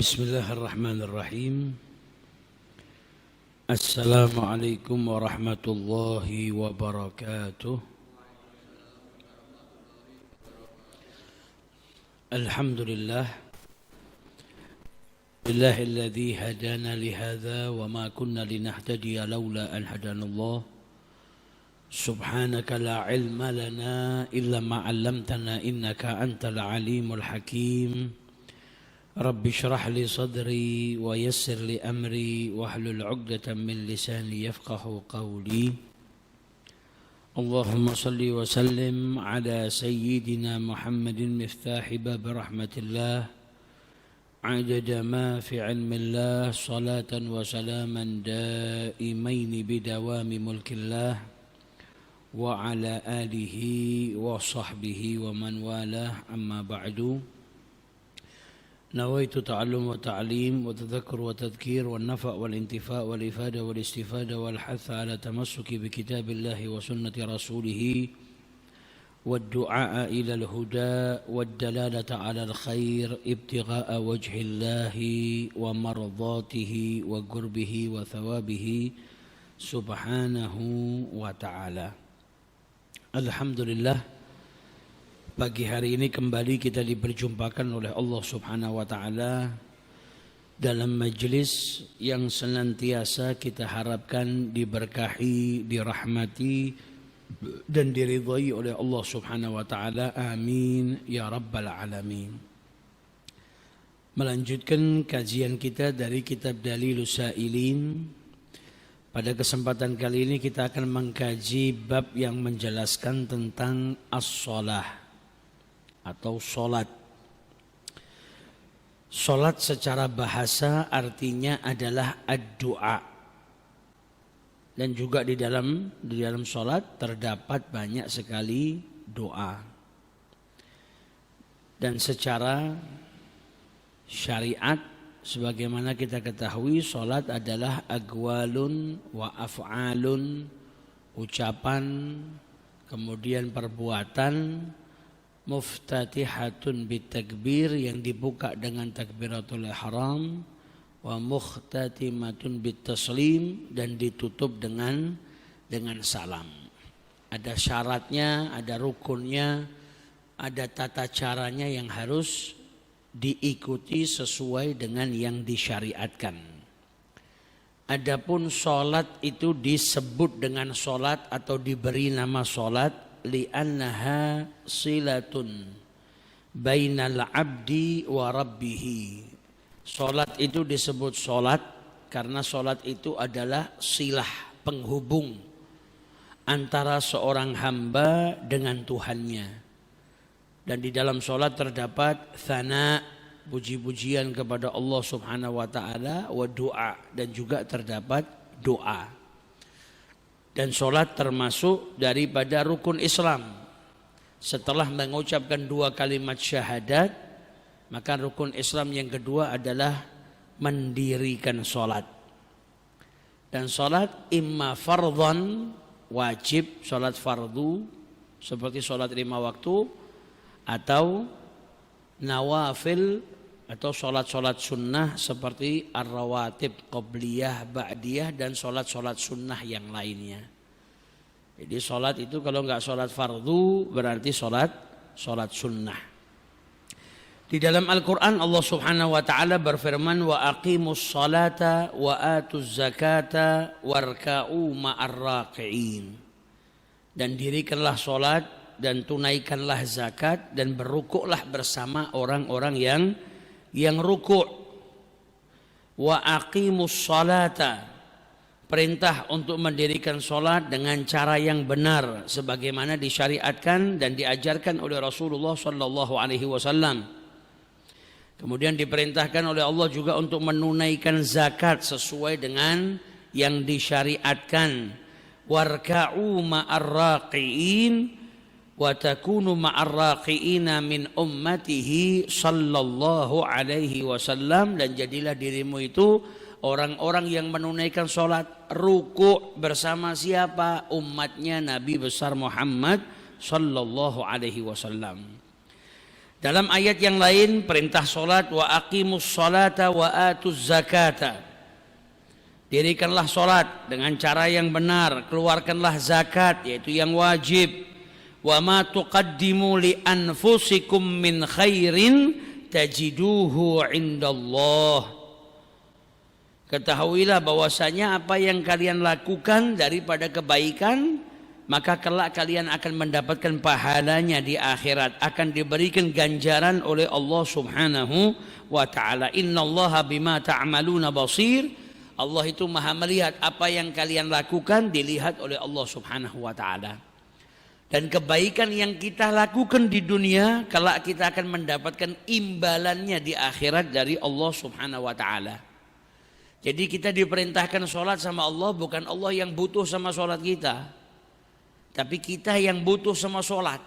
Bismillahirrahmanirrahim. Assalamualaikum warahmatullahi wabarakatuh. Alhamdulillah Billahilladzi hadana lihadza wa ma kunna linahtadiya laula an hadanallah. Subhanaka la ilma lana illa ma 'allamtana innaka antal alimul hakim. Rabbi shrah li sadri wa yassir li amri wahlul 'uqdatam min lisani yafqahu qawli. Allahumma salli wa sallim ala sayyidina Muhammadin miftahi bab rahmatillah adada ma fi 'ilmillah salatan wa salaman daimaini bidawami mulkillah wa ala alihi wa sahbihi wa man walah amma ba'du. نويت تعلم وتعليم وتذكر وتذكير والنفع والانتفاع والإفادة والاستفادة والحث على تمسك بكتاب الله وسنة رسوله والدعاء إلى الهدى والدلالة على الخير ابتغاء وجه الله ومرضاته وقربه وثوابه سبحانه وتعالى. الحمد لله. Pagi hari ini kembali kita diperjumpakan oleh Allah Subhanahu wa Ta'ala dalam majlis yang senantiasa kita harapkan diberkahi, dirahmati dan diridhai oleh Allah Subhanahu wa Ta'ala. Amin ya rabbal alamin. Melanjutkan kajian kita dari kitab Dalilus Sa'ilin. Pada kesempatan kali ini kita akan mengkaji bab yang menjelaskan tentang as-shalah atau solat. Solat secara bahasa artinya adalah ad-du'a. Dan juga di dalam solat terdapat banyak sekali doa. Dan secara syariat sebagaimana kita ketahui, solat adalah aqwalun wa af'alun, ucapan kemudian perbuatan, muftatihatun bitakbir yang dibuka dengan takbiratul ihram, wa mukhtatimatun bitaslim dan ditutup dengan salam. Ada syaratnya, ada rukunnya, ada tata caranya yang harus diikuti sesuai dengan yang disyariatkan. Adapun sholat itu disebut dengan sholat atau diberi nama sholat li'annaha silatun bainal abdi wa rabbihi. Sholat itu disebut sholat karena sholat itu adalah silah, penghubung antara seorang hamba dengan Tuhannya. Dan di dalam sholat terdapat thana, puji-pujian kepada Allah Subhanahu wa Ta'ala, wa doa, dan juga terdapat doa. Dan sholat termasuk daripada rukun Islam. Setelah mengucapkan dua kalimat syahadat, maka rukun Islam yang kedua adalah mendirikan sholat. Dan sholat imma fardhan, wajib, sholat fardu seperti sholat 5 waktu, atau nawafil atau sholat-sholat sunnah seperti ar-rawatib, qobliyah, ba'diyah, dan sholat-sholat sunnah yang lainnya. Jadi sholat itu kalau enggak sholat fardu berarti sholat sunnah. Di dalam Al-Quran Allah Subhanahu wa Ta'ala berfirman, wa aqimus salata wa atuz zakata warka'u ma'ar raqi'in. Dan dirikanlah sholat dan tunaikanlah zakat dan berrukuklah bersama orang-orang yang rukuk. Wa aqimus salata, perintah untuk mendirikan salat dengan cara yang benar sebagaimana disyariatkan dan diajarkan oleh Rasulullah sallallahu alaihi wasallam. Kemudian diperintahkan oleh Allah juga untuk menunaikan zakat sesuai dengan yang disyariatkan. Warka'u ma'ar raqi'in wa takunu ma'ar raqi'ina min ummatihi sallallahu alaihi wasallam, dan jadilah dirimu itu orang-orang yang menunaikan sholat ruku' bersama siapa? Umatnya Nabi besar Muhammad sallallahu alaihi wasallam. Dalam ayat yang lain perintah salat, wa aqimus salata wa atuz zakata. Dirikanlah salat dengan cara yang benar, keluarkanlah zakat yaitu yang wajib. Wa ma tuqaddimu li anfusikum min khairin tajiduhu indallah. Ketahuilah bahwasanya apa yang kalian lakukan daripada kebaikan, maka kelak kalian akan mendapatkan pahalanya di akhirat, akan diberikan ganjaran oleh Allah Subhanahu wa taala. Innallaha bima ta'maluna basir. Allah itu Maha melihat apa yang kalian lakukan, dilihat oleh Allah Subhanahu wa taala. Dan kebaikan yang kita lakukan di dunia, kelak kita akan mendapatkan imbalannya di akhirat dari Allah Subhanahu wa taala. Jadi kita diperintahkan sholat sama Allah, bukan Allah yang butuh sama sholat kita, tapi kita yang butuh sama sholat.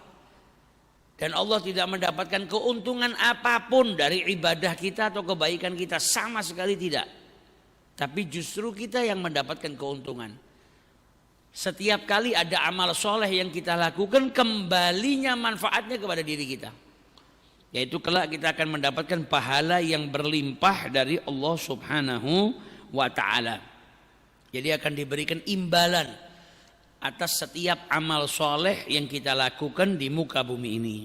Dan Allah tidak mendapatkan keuntungan apapun dari ibadah kita atau kebaikan kita, sama sekali tidak. Tapi justru kita yang mendapatkan keuntungan. Setiap kali ada amal soleh yang kita lakukan, kembalinya manfaatnya kepada diri kita, yaitu kelak kita akan mendapatkan pahala yang berlimpah dari Allah Subhanahu wa ta'ala. Jadi akan diberikan imbalan atas setiap amal soleh yang kita lakukan di muka bumi ini.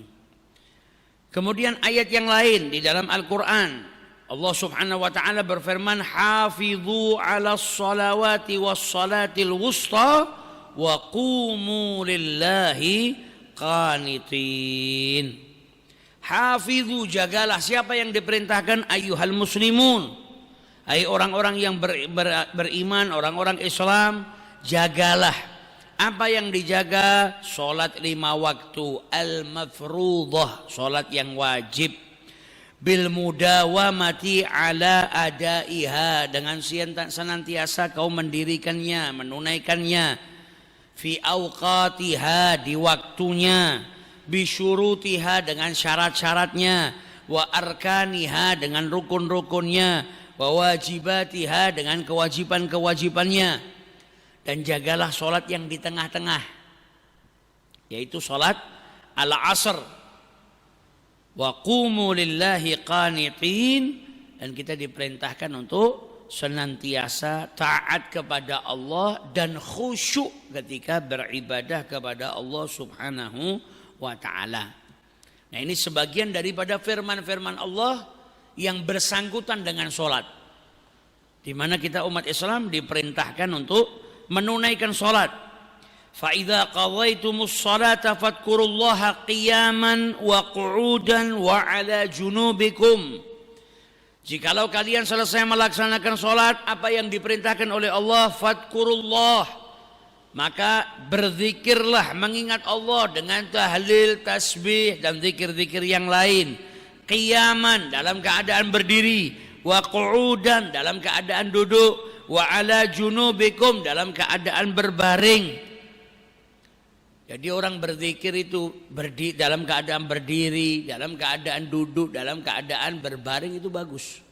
Kemudian ayat yang lain di dalam Al-Quran, Allah Subhanahu wa ta'ala berfirman, hafidhu ala salawati was salatil wusta wa qumu lillahi qanitin. Hafidhu, jagalah. Siapa yang diperintahkan? Ayyuhal muslimun, hai orang-orang yang beriman, orang-orang Islam, jagalah. Apa yang dijaga? Salat 5 waktu al-mafruḍah, salat yang wajib. Bil mudawamati ala adaiha, dengan senantiasa kau mendirikannya, menunaikannya. Fi awqatiha, di waktunya. Bisyurutiha, dengan syarat-syaratnya. Wa arkaniha, dengan rukun-rukunnya. Wa wajibatiha, dengan kewajiban-kewajibannya. Dan jagalah solat yang di tengah-tengah, yaitu solat al-asr. Wa qumu lillahi qanitin, dan kita diperintahkan untuk senantiasa taat kepada Allah dan khusyuk ketika beribadah kepada Allah Subhanahu wa ta'ala. Nah, ini sebagian daripada firman-firman Allah yang bersangkutan dengan solat, di mana kita umat Islam diperintahkan untuk menunaikan solat. Fa idza qadaytumus salata fadhkurullaha qiyaman wa qu'udan wa 'ala junubikum. Jikalau kalian selesai melaksanakan solat, apa yang diperintahkan oleh Allah, fadhkurullah, maka berzikirlah, mengingat Allah dengan tahlil, tasbih dan zikir-zikir yang lain. Qiyaman, dalam keadaan berdiri, wa qu'udan, dalam keadaan duduk, wa 'ala junubikum, dalam keadaan berbaring. Jadi orang berzikir itu dalam keadaan berdiri, dalam keadaan duduk, dalam keadaan berbaring, itu bagus.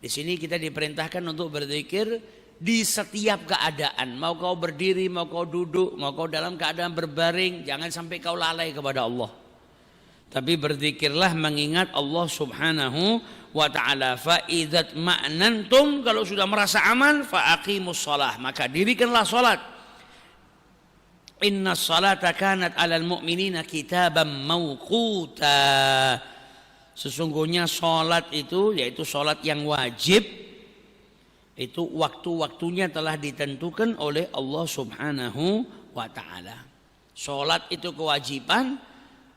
Di sini kita diperintahkan untuk berzikir di setiap keadaan. Mau kau berdiri, mau kau duduk, mau kau dalam keadaan berbaring, jangan sampai kau lalai kepada Allah. Tapi berzikirlah mengingat Allah Subhanahu wa ta'ala. Fa idzat ma'nantum, kalau sudah merasa aman, fa aqimus shalah, maka dirikanlah salat. Inna salata kanat alal mu'minina kitaban mawquta. Sesungguhnya salat itu, yaitu salat yang wajib, itu waktu-waktunya telah ditentukan oleh Allah Subhanahu wa ta'ala. Salat itu kewajiban,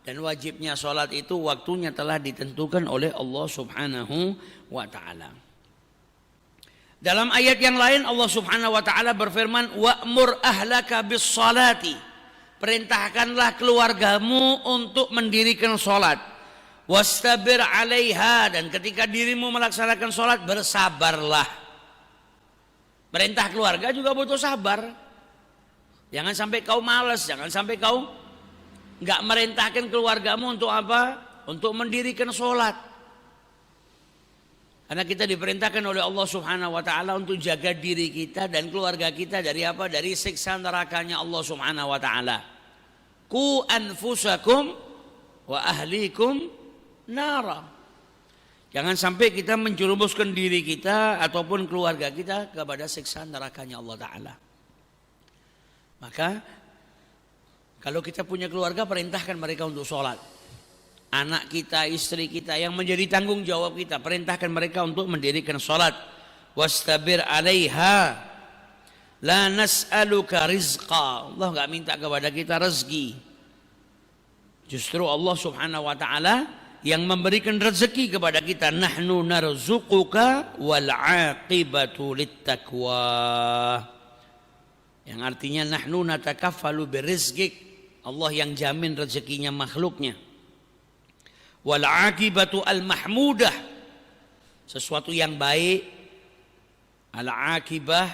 dan wajibnya salat itu waktunya telah ditentukan oleh Allah Subhanahu wa ta'ala. Dalam ayat yang lain Allah Subhanahu wa ta'ala berfirman, wa'mur ahlaka bis salati, perintahkanlah keluargamu untuk mendirikan salat. Wastabir 'alaiha, dan ketika dirimu melaksanakan salat, bersabarlah. Perintah keluarga juga butuh sabar. Jangan sampai kau malas, jangan sampai kau enggak merintahkan keluargamu untuk apa? Untuk mendirikan salat. Karena kita diperintahkan oleh Allah Subhanahu wa ta'ala untuk jaga diri kita dan keluarga kita dari apa? Dari siksa nerakanya Allah Subhanahu wa ta'ala. Qu anfusakum wa ahlikum nara. Jangan sampai kita menjerumuskan diri kita ataupun keluarga kita kepada siksa nerakanya Allah Ta'ala. Maka kalau kita punya keluarga, perintahkan mereka untuk sholat. Anak kita, istri kita yang menjadi tanggung jawab kita, perintahkan mereka untuk mendirikan sholat. Wastabir 'alaiha la nas'aluka rizqa. Allah enggak minta kepada kita rezeki. Justru Allah Subhanahu wa taala yang memberikan rezeki kepada kita. Nahnu narzuquka wal 'aqibatu littaqwa. Yang artinya nahnu natakaffalu birizqik. Allah yang jamin rezekinya makhluknya. Wal 'aqibatu al mahmudah. Sesuatu yang baik, al-aqibah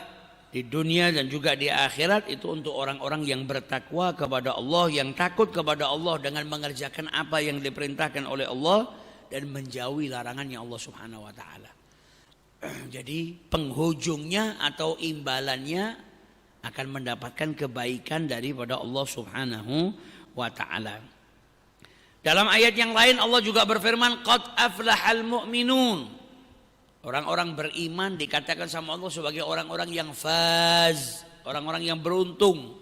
di dunia dan juga di akhirat itu untuk orang-orang yang bertakwa kepada Allah, yang takut kepada Allah dengan mengerjakan apa yang diperintahkan oleh Allah dan menjauhi larangannya Allah Subhanahu wa taala. Jadi penghujungnya atau imbalannya akan mendapatkan kebaikan daripada Allah Subhanahu wa taala. Dalam ayat yang lain Allah juga berfirman, qad aflahal mu'minun. Orang-orang beriman dikatakan sama Allah sebagai orang-orang yang faz, orang-orang yang beruntung.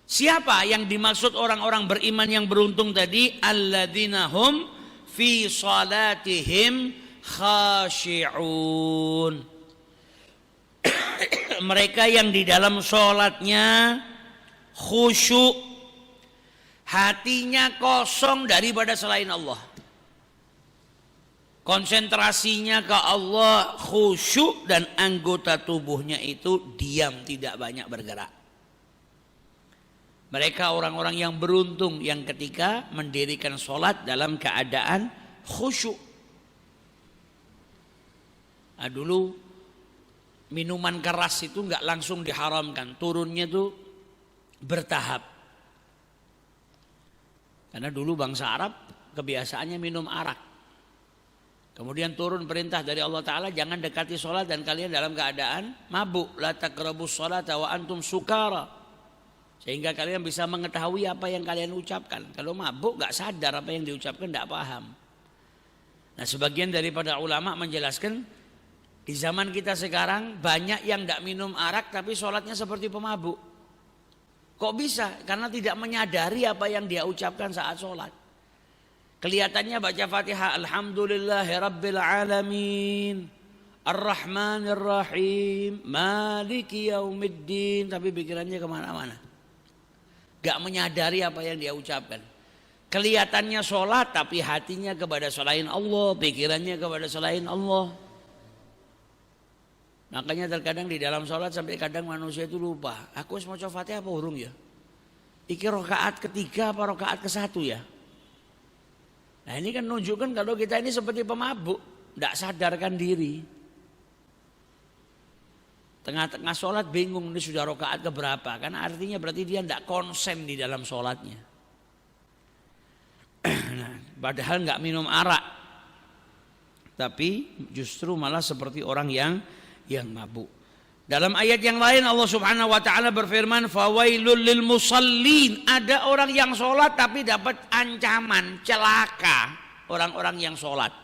Siapa yang dimaksud orang-orang beriman yang beruntung tadi? Alladzina hum fi salatihim khashi'un. Mereka yang di dalam sholatnya khusyuk, hatinya kosong daripada selain Allah. Konsentrasinya ke Allah, khusyuk, dan anggota tubuhnya itu diam, tidak banyak bergerak. Mereka orang-orang yang beruntung yang ketika mendirikan sholat dalam keadaan khusyuk. Nah, dulu minuman keras itu nggak langsung diharamkan, turunnya itu bertahap. Karena dulu bangsa Arab kebiasaannya minum arak. Kemudian turun perintah dari Allah Ta'ala, jangan dekati sholat dan kalian dalam keadaan mabuk. La taqrabus sholata wa antum sukara. Sehingga kalian bisa mengetahui apa yang kalian ucapkan. Kalau mabuk gak sadar apa yang diucapkan, gak paham. Nah, sebagian daripada ulama menjelaskan, di zaman kita sekarang banyak yang gak minum arak tapi sholatnya seperti pemabuk. Kok bisa? Karena tidak menyadari apa yang dia ucapkan saat sholat. Kelihatannya baca Fatihah, Alhamdulillahi Rabbil Alamin, Ar-Rahmanir Rahim, Maliki Yaumiddin, tapi pikirannya kemana-mana. Gak menyadari apa yang dia ucapkan. Kelihatannya sholat, tapi hatinya kepada selain Allah, pikirannya kepada selain Allah. Makanya terkadang di dalam sholat sampai kadang manusia itu lupa, aku harus mau baca Fatihah apa urung ya? Iki rakaat ketiga apa rakaat ke-1 ya? Nah, ini kan menunjukkan kalau kita ini seperti pemabuk, tidak sadarkan diri. Tengah-tengah sholat bingung ini sudah rakaat keberapa, kan artinya berarti dia tidak konsen di dalam sholatnya. Nah, padahal nggak minum arak, tapi justru malah seperti orang yang mabuk. Dalam ayat yang lain Allah Subhanahu wa taala berfirman, fawailul lil musallin. Ada orang yang sholat tapi dapat ancaman, celaka orang-orang yang sholat.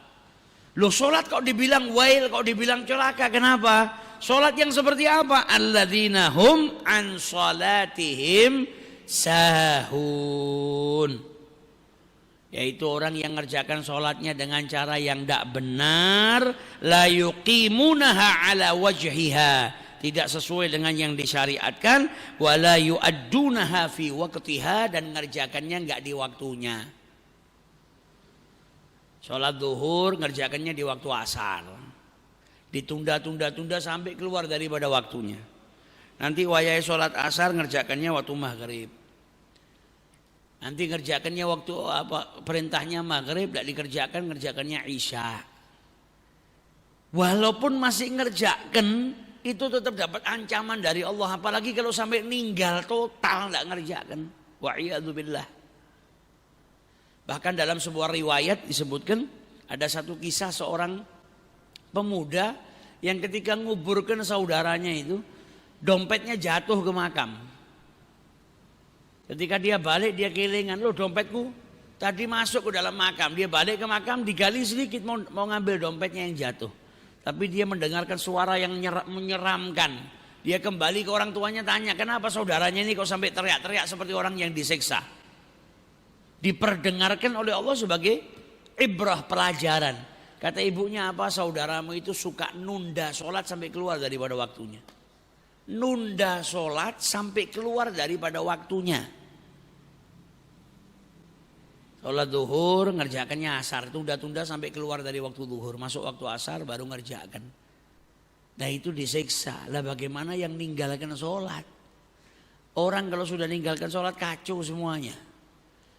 Loh, sholat kok dibilang wail, kok dibilang celaka, kenapa? Sholat yang seperti apa? Alladzina hum an sholatihim sahun. Yaitu orang yang ngerjakan sholatnya dengan cara yang tidak benar, la yuqimunaha ala wajhiha, tidak sesuai dengan yang disyariatkan, wala yu'addunaha fi waqtiha, dan ngerjakannya enggak di waktunya. Sholat zuhur ngerjakannya di waktu asar, ditunda-tunda sampai keluar daripada waktunya. Nanti wayai sholat asar ngerjakannya waktu maghrib. Nanti ngerjakannya waktu perintahnya maghrib, tidak dikerjakan, ngerjakannya isya. Walaupun masih ngerjakan, itu tetap dapat ancaman dari Allah. Apalagi kalau sampai ninggal total tidak ngerjakan. Wa'iyadzubillah. Bahkan dalam sebuah riwayat disebutkan ada satu kisah seorang pemuda yang ketika nguburkan saudaranya itu, dompetnya jatuh ke makam. Ketika dia balik, dia kelingan, loh dompetku Tadi masuk ke dalam makam, dia balik ke makam, digali sedikit mau ngambil dompetnya yang jatuh. Tapi dia mendengarkan suara yang menyeramkan. Dia kembali ke orang tuanya tanya, kenapa saudaranya ini kok sampai teriak-teriak seperti orang yang disiksa. Diperdengarkan oleh Allah sebagai ibrah, pelajaran. Kata ibunya apa? Saudaramu itu suka nunda sholat sampai keluar daripada waktunya. Nunda sholat sampai keluar daripada waktunya. Sholat zuhur ngerjakannya asar, tunda-tunda sampai keluar dari waktu zuhur, masuk waktu asar baru ngerjakan. Nah itu disiksa. Lah bagaimana yang ninggalkan sholat? Orang kalau sudah ninggalkan sholat kacau semuanya.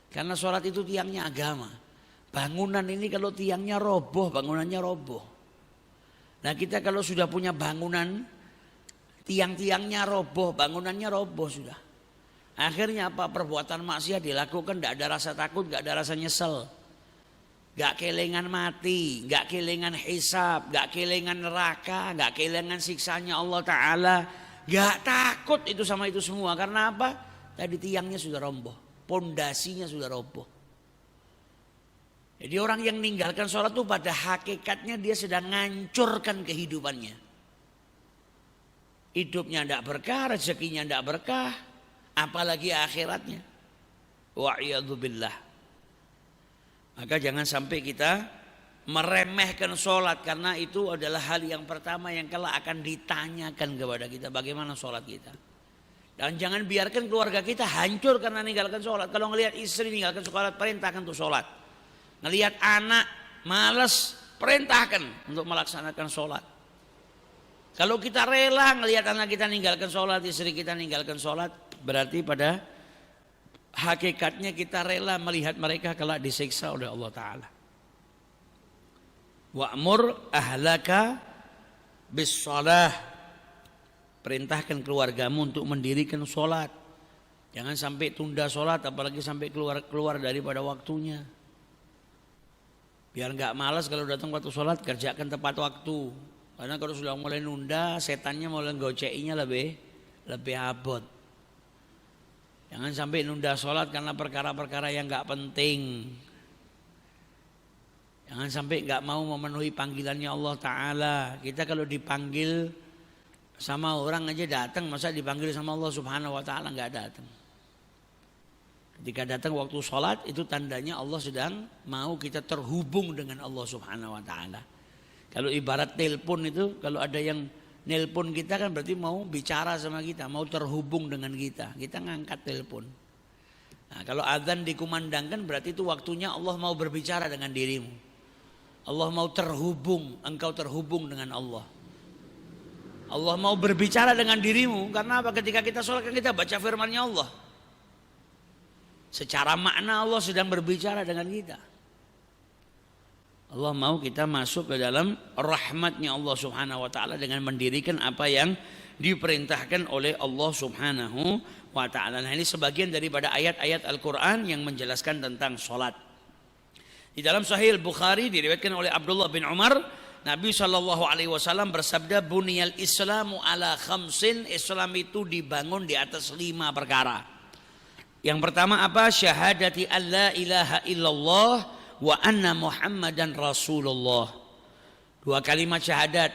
Karena sholat itu tiangnya agama. Bangunan ini kalau tiangnya roboh, bangunannya roboh. Nah kita kalau sudah punya bangunan, tiang-tiangnya roboh, bangunannya roboh sudah. Akhirnya apa? Perbuatan maksiat dilakukan, tidak ada rasa takut, tidak ada rasa nyesel. Gak kelingan mati, gak kelingan hisab, gak kelingan neraka, gak kelingan siksanya Allah Ta'ala. Gak takut itu sama itu semua. Karena apa? Tadi tiangnya sudah roboh, pondasinya sudah roboh. Jadi orang yang meninggalkan sholat itu pada hakikatnya dia sedang menghancurkan kehidupannya. Hidupnya tidak berkah, rezekinya tidak berkah. Apalagi akhiratnya. Wa'iyadzubillah. Maka jangan sampai kita meremehkan sholat. Karena itu adalah hal yang pertama yang kelak akan ditanyakan kepada kita. Bagaimana sholat kita. Dan jangan biarkan keluarga kita hancur karena meninggalkan sholat. Kalau ngelihat istri meninggalkan sholat, perintahkan untuk sholat. Ngelihat anak malas, perintahkan untuk melaksanakan sholat. Kalau kita rela ngelihat anak kita meninggalkan sholat, istri kita meninggalkan sholat, berarti pada hakikatnya kita rela melihat mereka kelak disiksa oleh Allah Ta'ala. Wa'mur ahlaka bis shalah. Perintahkan keluargamu untuk mendirikan sholat. Jangan sampai tunda sholat, apalagi sampai keluar daripada waktunya. Biar nggak malas kalau datang waktu sholat, kerjakan tepat waktu. Karena kalau sudah mulai nunda, setannya mulai goceinya lebih abot. Jangan sampai nunda sholat karena perkara-perkara yang nggak penting. Jangan sampai nggak mau memenuhi panggilannya Allah Ta'ala. Kita kalau dipanggil sama orang aja datang, masa dipanggil sama Allah Subhanahu Wa Ta'ala nggak datang. Ketika datang waktu sholat itu tandanya Allah sedang mau kita terhubung dengan Allah Subhanahu Wa Ta'ala. Kalau ibarat telepon itu, kalau ada yang nelpon kita kan berarti mau bicara sama kita, mau terhubung dengan kita. Kita ngangkat telepon. Nah, kalau azan dikumandangkan berarti itu waktunya Allah mau berbicara dengan dirimu. Allah mau terhubung, engkau terhubung dengan Allah. Allah mau berbicara dengan dirimu. Karena apa? Ketika kita sholat kan kita baca firman-Nya Allah. Secara makna Allah sedang berbicara dengan kita. Allah mau kita masuk ke dalam rahmatnya Allah Subhanahu Wa Ta'ala dengan mendirikan apa yang diperintahkan oleh Allah Subhanahu Wa Ta'ala. Nah ini sebagian daripada ayat-ayat Al-Quran yang menjelaskan tentang sholat. Di dalam Sahih Bukhari diriwayatkan oleh Abdullah bin Umar, Nabi SAW bersabda, Buniyal Islamu ala khamsin. Islam itu dibangun di atas 5 perkara. Yang pertama apa? Syahadati an la ilaha illallah wa anna Muhammadan Rasulullah. 2 kalimat syahadat.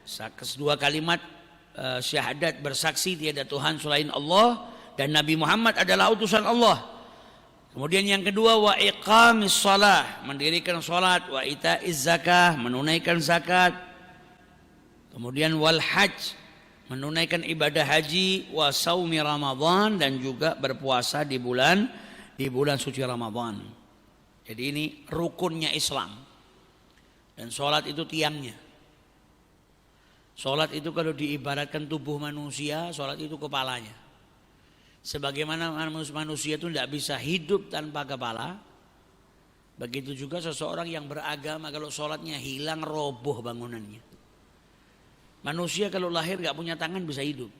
2 kalimat syahadat bersaksi tiada Tuhan selain Allah dan Nabi Muhammad adalah utusan Allah. Kemudian yang kedua wa iqamis shalah, mendirikan salat, wa itaiz zakah, menunaikan zakat. Kemudian wal hajj, menunaikan ibadah haji, wa saumi Ramadan, dan juga berpuasa di bulan suci Ramadan. Jadi ini rukunnya Islam. Dan sholat itu tiangnya. Sholat itu kalau diibaratkan tubuh manusia, sholat itu kepalanya. Sebagaimana manusia itu tidak bisa hidup tanpa kepala, begitu juga seseorang yang beragama kalau sholatnya hilang, roboh bangunannya. Manusia kalau lahir gak punya tangan bisa hidup.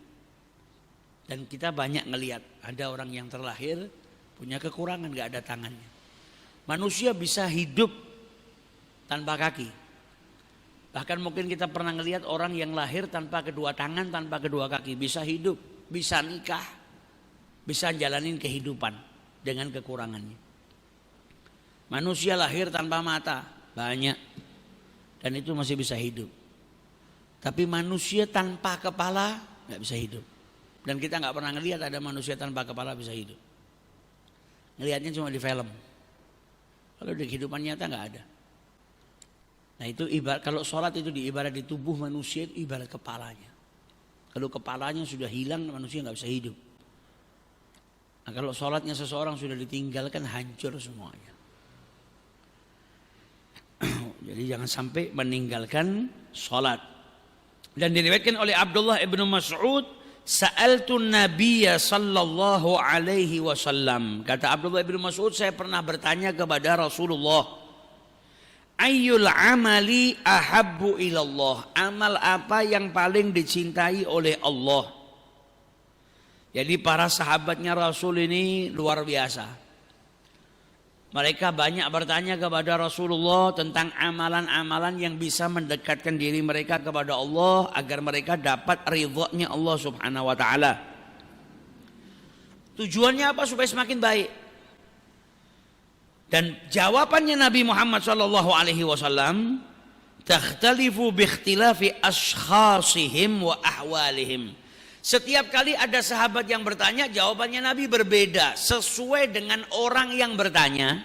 Dan kita banyak ngelihat ada orang yang terlahir punya kekurangan, gak ada tangannya. Manusia bisa hidup tanpa kaki. Bahkan mungkin kita pernah ngelihat orang yang lahir tanpa kedua tangan, tanpa kedua kaki. Bisa hidup, bisa nikah, bisa jalanin kehidupan dengan kekurangannya. Manusia lahir tanpa mata, banyak. Dan itu masih bisa hidup. Tapi manusia tanpa kepala nggak bisa hidup. Dan kita nggak pernah ngelihat ada manusia tanpa kepala bisa hidup. Ngelihatnya cuma di film. Kalau di kehidupan nyata nggak ada. Nah itu ibarat, kalau sholat itu ibarat di tubuh manusia itu ibarat kepalanya. Kalau kepalanya sudah hilang manusia nggak bisa hidup. Nah kalau sholatnya seseorang sudah ditinggalkan hancur semuanya. Jadi jangan sampai meninggalkan sholat. Dan diriwayatkan oleh Abdullah ibnu Mas'ud, sa'altu Nabiyya sallallahu alaihi wasallam. Kata Abdullah ibnu Mas'ud, saya pernah bertanya kepada Rasulullah, ayyul amali ahabbu ilallah, amal apa yang paling dicintai oleh Allah. Jadi para sahabatnya Rasul ini luar biasa. Mereka banyak bertanya kepada Rasulullah tentang amalan-amalan yang bisa mendekatkan diri mereka kepada Allah agar mereka dapat ridhonya Allah subhanahu wa ta'ala. Tujuannya apa? Supaya semakin baik. Dan jawabannya Nabi Muhammad SAW, takhtalifu biikhtilafi ashkhasihim wa ahwalihim. Setiap kali ada sahabat yang bertanya, jawabannya Nabi berbeda sesuai dengan orang yang bertanya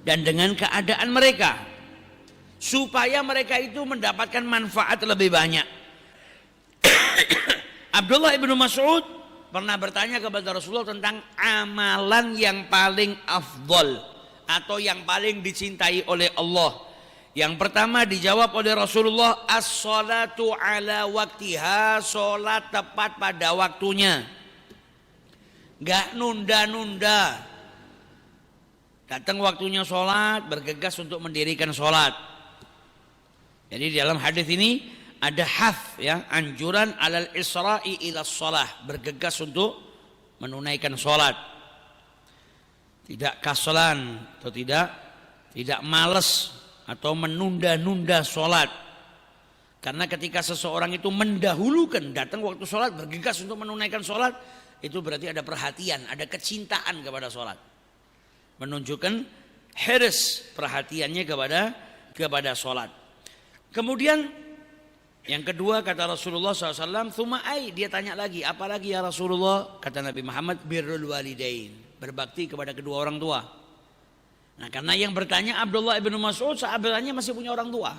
dan dengan keadaan mereka, supaya mereka itu mendapatkan manfaat lebih banyak. Abdullah ibnu Mas'ud pernah bertanya kepada Rasulullah tentang amalan yang paling afdol atau yang paling dicintai oleh Allah. Yang pertama dijawab oleh Rasulullah, as-salatu ala waktiha, sholat tepat pada waktunya, gak nunda-nunda. Datang waktunya sholat, bergegas untuk mendirikan sholat. Jadi dalam hadis ini ada haf, ya, anjuran alal isra'i ila sholah, bergegas untuk menunaikan sholat. Tidak kasalan atau tidak malas atau menunda-nunda sholat. Karena ketika seseorang itu mendahulukan datang waktu sholat, bergegas untuk menunaikan sholat, itu berarti ada perhatian, ada kecintaan kepada sholat, menunjukkan hirs, perhatiannya kepada sholat. Kemudian yang kedua kata Rasulullah SAW, thuma'ai, dia tanya lagi, apa lagi ya Rasulullah? Kata Nabi Muhammad, birrul walidain, berbakti kepada kedua orang tua. Nah karena yang bertanya Abdullah ibnu Mas'ud, sahabatnya masih punya orang tua.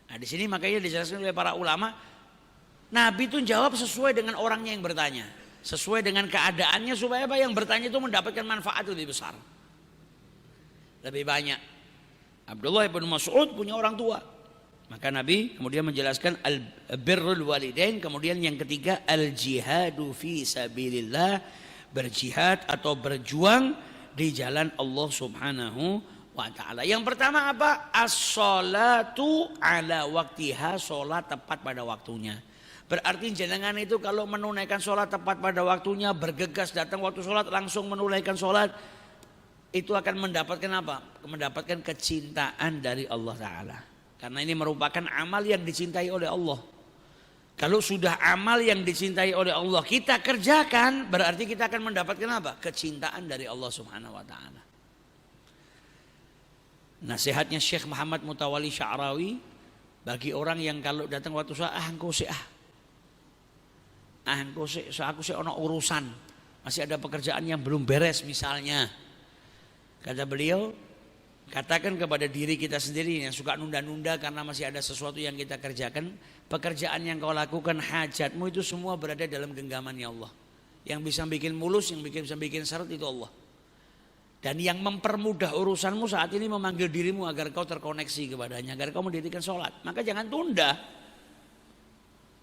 Nah di sini makanya dijelaskan oleh para ulama, Nabi itu jawab sesuai dengan orangnya yang bertanya, sesuai dengan keadaannya, supaya apa, yang bertanya itu mendapatkan manfaat lebih besar, lebih banyak. Abdullah ibnu Mas'ud punya orang tua, maka Nabi kemudian menjelaskan al-birrul walidain. Kemudian yang ketiga, al-jihadu fi sabilillah, berjihad atau berjuang di jalan Allah subhanahu wa ta'ala. Yang pertama apa? As-salatu ala waktiha, sholat tepat pada waktunya. Berarti jenengan itu kalau menunaikan sholat tepat pada waktunya, bergegas datang waktu sholat langsung menunaikan sholat, itu akan mendapatkan apa? Mendapatkan kecintaan dari Allah Ta'ala. Karena ini merupakan amal yang dicintai oleh Allah. Kalau sudah amal yang dicintai oleh Allah kita kerjakan, berarti kita akan mendapatkan apa? Kecintaan dari Allah Subhanahu wa taala. Nasihatnya Syekh Muhammad Mutawalli Sya'rawi bagi orang yang kalau datang waktu sholat, engkau sih aku sih ono urusan, masih ada pekerjaan yang belum beres misalnya. Kata beliau, katakan kepada diri kita sendiri yang suka nunda-nunda karena masih ada sesuatu yang kita kerjakan, pekerjaan yang kau lakukan, hajatmu itu semua berada dalam genggamannya Allah. Yang bisa bikin mulus, yang bisa bikin syarat itu Allah. Dan yang mempermudah urusanmu saat ini memanggil dirimu agar kau terkoneksi kepadanya, agar kau mendirikan sholat. Maka jangan tunda.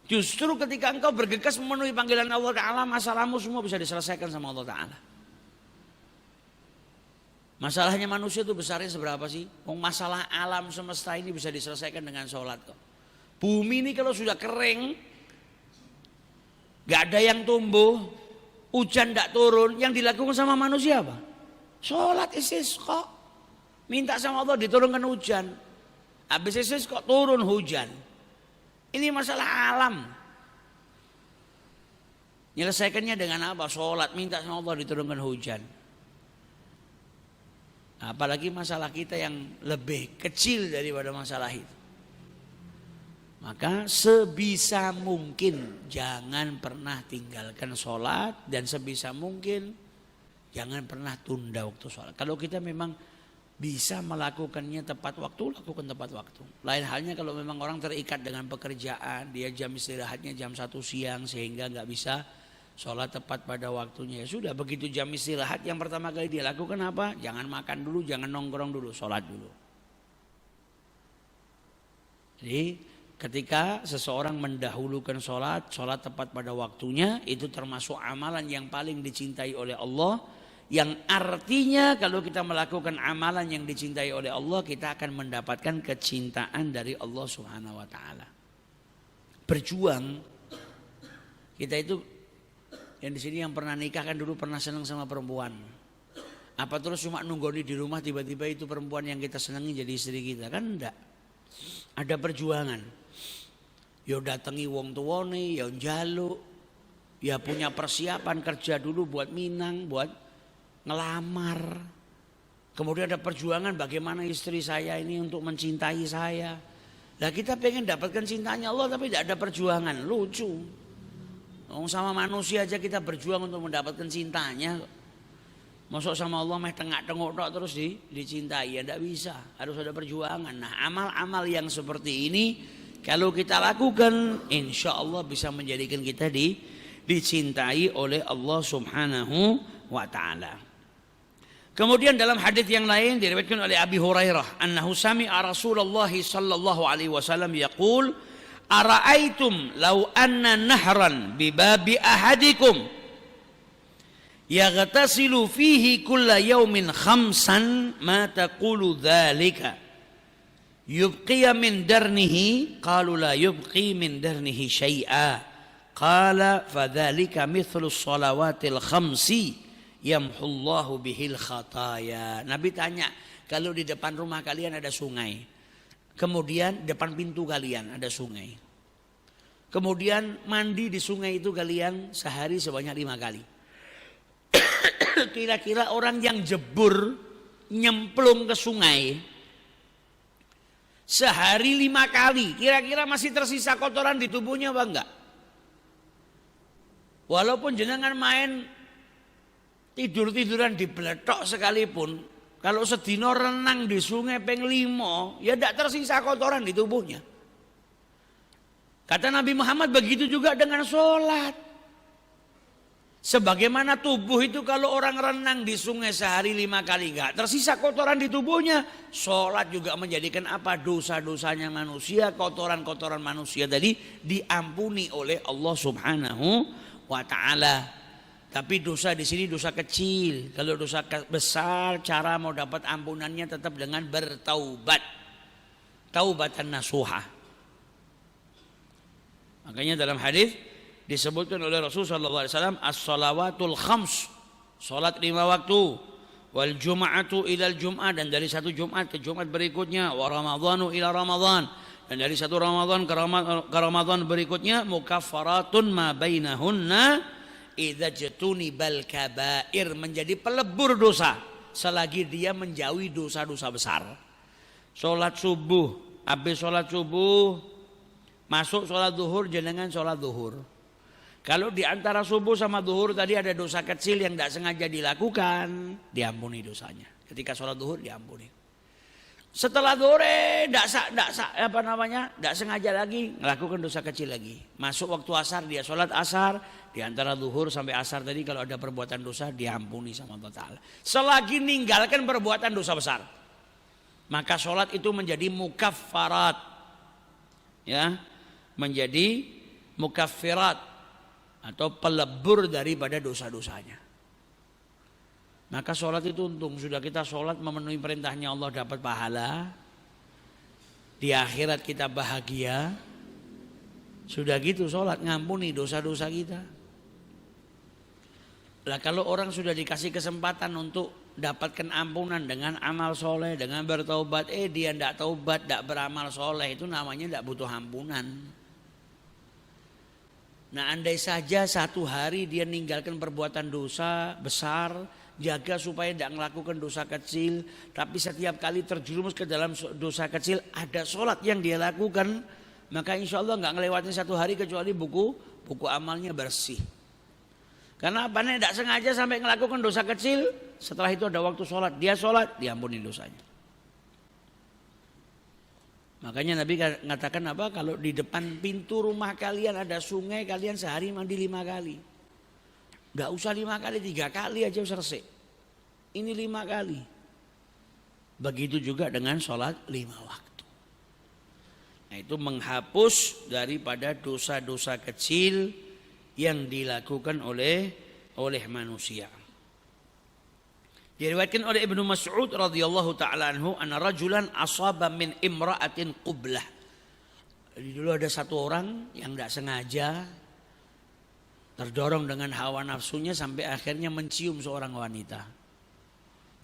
Justru ketika engkau bergegas memenuhi panggilan Allah Ta'ala, masalahmu semua bisa diselesaikan sama Allah Ta'ala. Masalahnya manusia itu besarnya seberapa sih? Masalah alam semesta ini bisa diselesaikan dengan sholat kok. Bumi ini kalau sudah kering, gak ada yang tumbuh, hujan gak turun, yang dilakukan sama manusia apa? Sholat istisqa, minta sama Allah diturunkan hujan. Habis istisqa turun hujan. Ini masalah alam. Menyelesaikannya dengan apa? Sholat, minta sama Allah diturunkan hujan. Apalagi masalah kita yang lebih kecil daripada masalah itu. Maka sebisa mungkin jangan pernah tinggalkan sholat, dan sebisa mungkin jangan pernah tunda waktu sholat. Kalau kita memang bisa melakukannya tepat waktu, lakukan tepat waktu. Lain halnya kalau memang orang terikat dengan pekerjaan, dia jam istirahatnya jam 1 siang sehingga nggak bisa sholat tepat pada waktunya. Ya sudah, begitu jam istirahat yang pertama kali dia lakukan apa? Jangan makan dulu, jangan nongkrong dulu, sholat dulu. Jadi ketika seseorang mendahulukan sholat tepat pada waktunya, itu termasuk amalan yang paling dicintai oleh Allah. Yang artinya kalau kita melakukan amalan yang dicintai oleh Allah, kita akan mendapatkan kecintaan dari Allah Subhanahu wa taala. Berjuang. Kita itu yang di sini yang pernah nikah kan dulu pernah senang sama perempuan. Apa terus cuma nunggoni di rumah tiba-tiba itu perempuan yang kita senangi jadi istri kita? Kan enggak. Ada perjuangan. Ya datangi wong tuwane, ya njaluk, ya punya persiapan kerja dulu buat minang, buat ngelamar. Kemudian ada perjuangan bagaimana istri saya ini untuk mencintai saya. Nah kita pengen dapatkan cintanya Allah tapi tidak ada perjuangan. Lucu. Sama manusia aja kita berjuang untuk mendapatkan cintanya. Masuk sama Allah meh tengak-tengok tok terus dicintai, ya tidak bisa. Harus ada perjuangan. Nah amal-amal yang seperti ini kalau kita lakukan, insya Allah bisa menjadikan kita dicintai oleh Allah Subhanahu wa ta'ala. Kemudian dalam hadis yang lain diriwayatkan oleh Abi Hurairah, annahu sami'a Rasulullah sallallahu alaihi wasallam yaqul, ara'aitum law anna nahran bi babi ahadikum yaghtasilu fihi kulla yawmin khamsan ma taqulu dzalika yubqiya min darnihi, qalu la yubqi min darnihi syai'a, qala fadzalika mithlu shalawatil khamsi yamhullahu bihil khataya. Nabi tanya, kalau di depan rumah kalian ada sungai, kemudian depan pintu kalian ada sungai, kemudian mandi di sungai itu kalian sehari sebanyak 5 kali. Kira-kira orang yang jebur nyemplung ke sungai sehari 5 kali, kira-kira masih tersisa kotoran di tubuhnya apa enggak? Walaupun jenengan main tidur-tiduran di beletok sekalipun, kalau sedino renang di sungai peng 5, ya tidak tersisa kotoran di tubuhnya. Kata Nabi Muhammad begitu juga dengan sholat. Sebagaimana tubuh itu kalau orang renang di sungai sehari 5 kali enggak tersisa kotoran di tubuhnya, sholat juga menjadikan apa? Dosa-dosanya manusia, kotoran-kotoran manusia tadi diampuni oleh Allah Subhanahu wa ta'ala. Tapi dosa di sini dosa kecil. Kalau dosa besar, cara mau dapat ampunannya tetap dengan bertaubat. Taubatan nasuha. Makanya dalam hadis disebutkan oleh Rasulullah SAW, as-salawatul khams, salat 5 waktu, wal jum'atu ilal jum'ah, dan dari satu Jumat ke Jumat berikutnya, wa ramadhanu ila ramadhan, dan dari satu Ramadan ke Ramadan berikutnya, mukaffaratun ma bainahunna idza jatunibal kabair, menjadi pelebur dosa selagi dia menjauhi dosa-dosa besar. Salat subuh, habis salat subuh masuk salat zuhur, jenengan salat zuhur. Kalau di antara subuh sama zuhur tadi ada dosa kecil yang tidak sengaja dilakukan, diampuni dosanya. Ketika salat zuhur diampuni. Setelah zuhur tidak sengaja lagi melakukan dosa kecil lagi. Masuk waktu asar dia salat asar, di antara zuhur sampai asar tadi kalau ada perbuatan dosa diampuni sama Allah Ta'ala. Selagi ninggalkan perbuatan dosa besar, maka salat itu menjadi mukaffarat, ya, menjadi mukaffirat atau pelebur daripada dosa-dosanya. Maka sholat itu untung, sudah kita sholat memenuhi perintahnya Allah dapat pahala, di akhirat kita bahagia. Sudah gitu sholat ngampuni dosa-dosa kita. Lah kalau orang sudah dikasih kesempatan untuk dapatkan ampunan dengan amal soleh, dengan bertaubat, dia tidak taubat, tidak beramal soleh, itu namanya tidak butuh ampunan. Nah andai saja satu hari dia ninggalkan perbuatan dosa besar, jaga supaya tidak melakukan dosa kecil, tapi setiap kali terjerumus ke dalam dosa kecil ada sholat yang dia lakukan, maka insya Allah nggak ngelewatin satu hari kecuali buku amalnya bersih. Karena apa? Tidak sengaja sampai melakukan dosa kecil, setelah itu ada waktu sholat, dia sholat, diampuni dosanya. Makanya Nabi mengatakan apa? Kalau di depan pintu rumah kalian ada sungai, kalian sehari mandi 5 kali. Gak usah 5 kali, 3 kali aja selesai. Ini 5 kali. Begitu juga dengan sholat 5 waktu. Nah, itu menghapus daripada dosa-dosa kecil yang dilakukan oleh manusia. Diriwayatkan oleh Ibnu Mas'ud radhiyallahu taala anhu, anna rajulan asaba min imra'atin qublah. Jadi dulu ada satu orang yang tidak sengaja terdorong dengan hawa nafsunya sampai akhirnya mencium seorang wanita.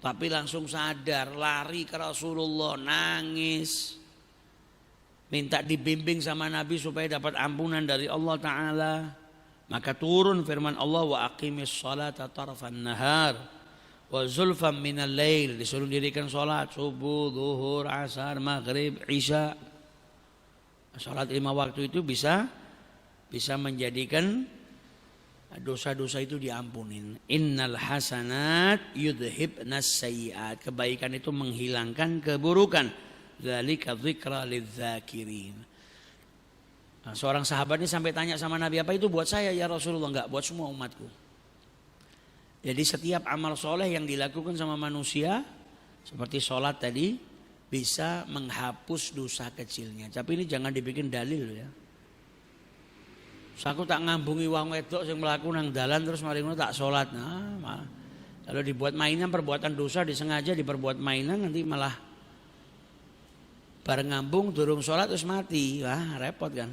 Tapi langsung sadar, lari ke Rasulullah, nangis, minta dibimbing sama Nabi supaya dapat ampunan dari Allah Ta'ala. Maka turun firman Allah, wa aqimis salata tarafan nahar wa zulfan minal lail. Disuruh dirikan salat subuh, zuhur, asar, maghrib, isya. Salat 5 waktu itu bisa menjadikan dosa-dosa itu diampunin. Innal hasanat yudhibnas sayyiat. Kebaikan itu menghilangkan keburukan. Dzalika dzikra lidzakirin. Nah, seorang sahabat ini sampai tanya sama Nabi, apa itu buat saya ya Rasulullah? Enggak, buat semua umatku. Jadi setiap amal soleh yang dilakukan sama manusia, seperti sholat tadi, bisa menghapus dosa kecilnya. Tapi ini jangan dibikin dalil ya. Aku tak ngambungi wong wedok sing mlaku nang dalan terus mari ngono tak sholat. Nah, kalau dibuat mainan perbuatan dosa disengaja diperbuat mainan, nanti malah bareng ngambung durung sholat terus mati. Wah, repot kan.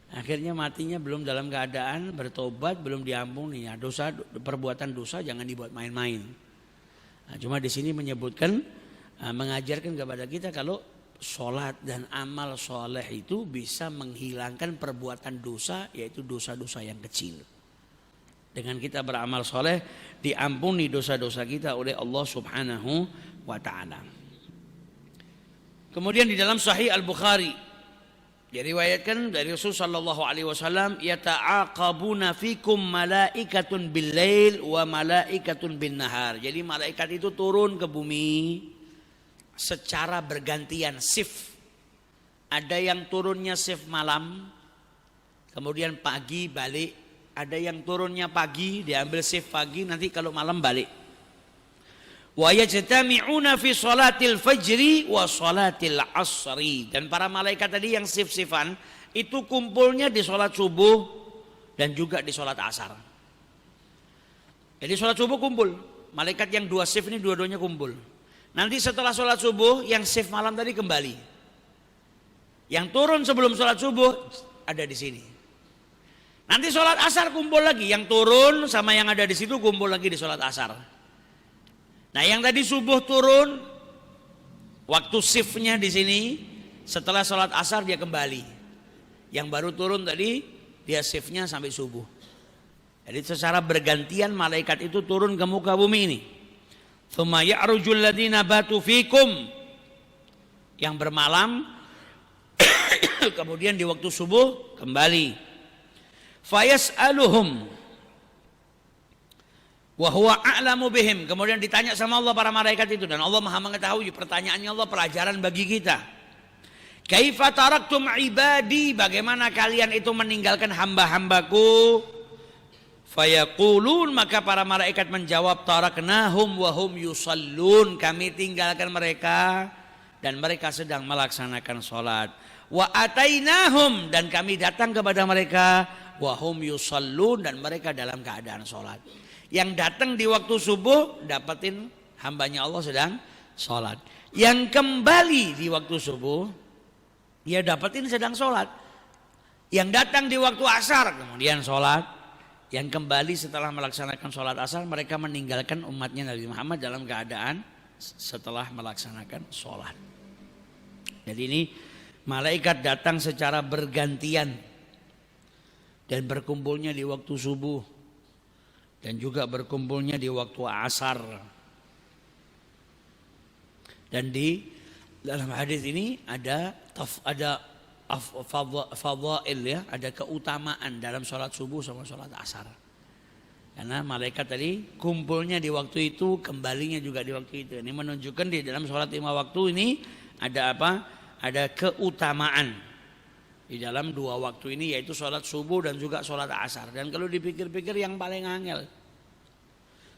Akhirnya matinya belum dalam keadaan bertobat, belum diampuni. Ya, dosa, perbuatan dosa jangan dibuat main-main. Nah, cuma di sini menyebutkan, mengajarkan kepada kita kalau sholat dan amal soleh itu bisa menghilangkan perbuatan dosa, yaitu dosa-dosa yang kecil. Dengan kita beramal soleh, diampuni dosa-dosa kita oleh Allah Subhanahu wa Ta'ala. Kemudian di dalam Sahih Al-Bukhari diriwayatkan dari Rasul sallallahu alaihi wasallam, yata'aqabuna fikum malaikatun bil-lail wa malaikatun bin-nahar. Jadi malaikat itu turun ke bumi secara bergantian shift. Ada yang turunnya shift malam, kemudian pagi balik. Ada yang turunnya pagi, diambil shift pagi, nanti kalau malam balik. Wa yajtami'una fi salatil fajri wa salatil asri. Dan para malaikat tadi yang shift-shiftan itu kumpulnya di salat subuh dan juga di salat asar. Jadi salat subuh kumpul, malaikat yang 2 shift ini dua-duanya kumpul. Nanti setelah salat subuh yang shift malam tadi kembali. Yang turun sebelum salat subuh ada di sini. Nanti salat asar kumpul lagi, yang turun sama yang ada di situ kumpul lagi di salat asar. Nah, yang tadi subuh turun, waktu shiftnya di sini, setelah sholat asar dia kembali. Yang baru turun tadi, dia shiftnya sampai subuh. Jadi secara bergantian malaikat itu turun ke muka bumi ini. Tsumma ya'rujul ladzina batu fikum, yang bermalam, kemudian di waktu subuh kembali. Fayas'aluhum wa huwa a'lamu bihim. Kemudian ditanya sama Allah para malaikat itu, dan Allah Maha mengetahui. Pertanyaannya Allah pelajaran bagi kita. Kaifa taraktum ibadi, bagaimana kalian itu meninggalkan hamba-hambaku? Fayaqulun, maka para malaikat menjawab, taraknahum wa hum yusallun, kami tinggalkan mereka dan mereka sedang melaksanakan salat. Wa atainahum, dan kami datang kepada mereka, wa hum yusallun, dan mereka dalam keadaan salat. Yang datang di waktu subuh dapatin hambanya Allah sedang sholat. Yang kembali di waktu subuh dia dapatin sedang sholat. Yang datang di waktu asar kemudian sholat. Yang kembali setelah melaksanakan sholat asar, mereka meninggalkan umatnya Nabi Muhammad dalam keadaan setelah melaksanakan sholat. Jadi ini malaikat datang secara bergantian dan berkumpulnya di waktu subuh. dan juga berkumpulnya di waktu asar. Dan di dalam hadis ini ada fadhail ya, ada keutamaan dalam sholat subuh sama sholat asar. Karena malaikat tadi kumpulnya di waktu itu, kembalinya juga di waktu itu. Ini menunjukkan di dalam sholat 5 waktu ini ada apa? Ada keutamaan di dalam 2 waktu ini, yaitu sholat subuh dan juga sholat asar. Dan kalau dipikir-pikir yang paling angel,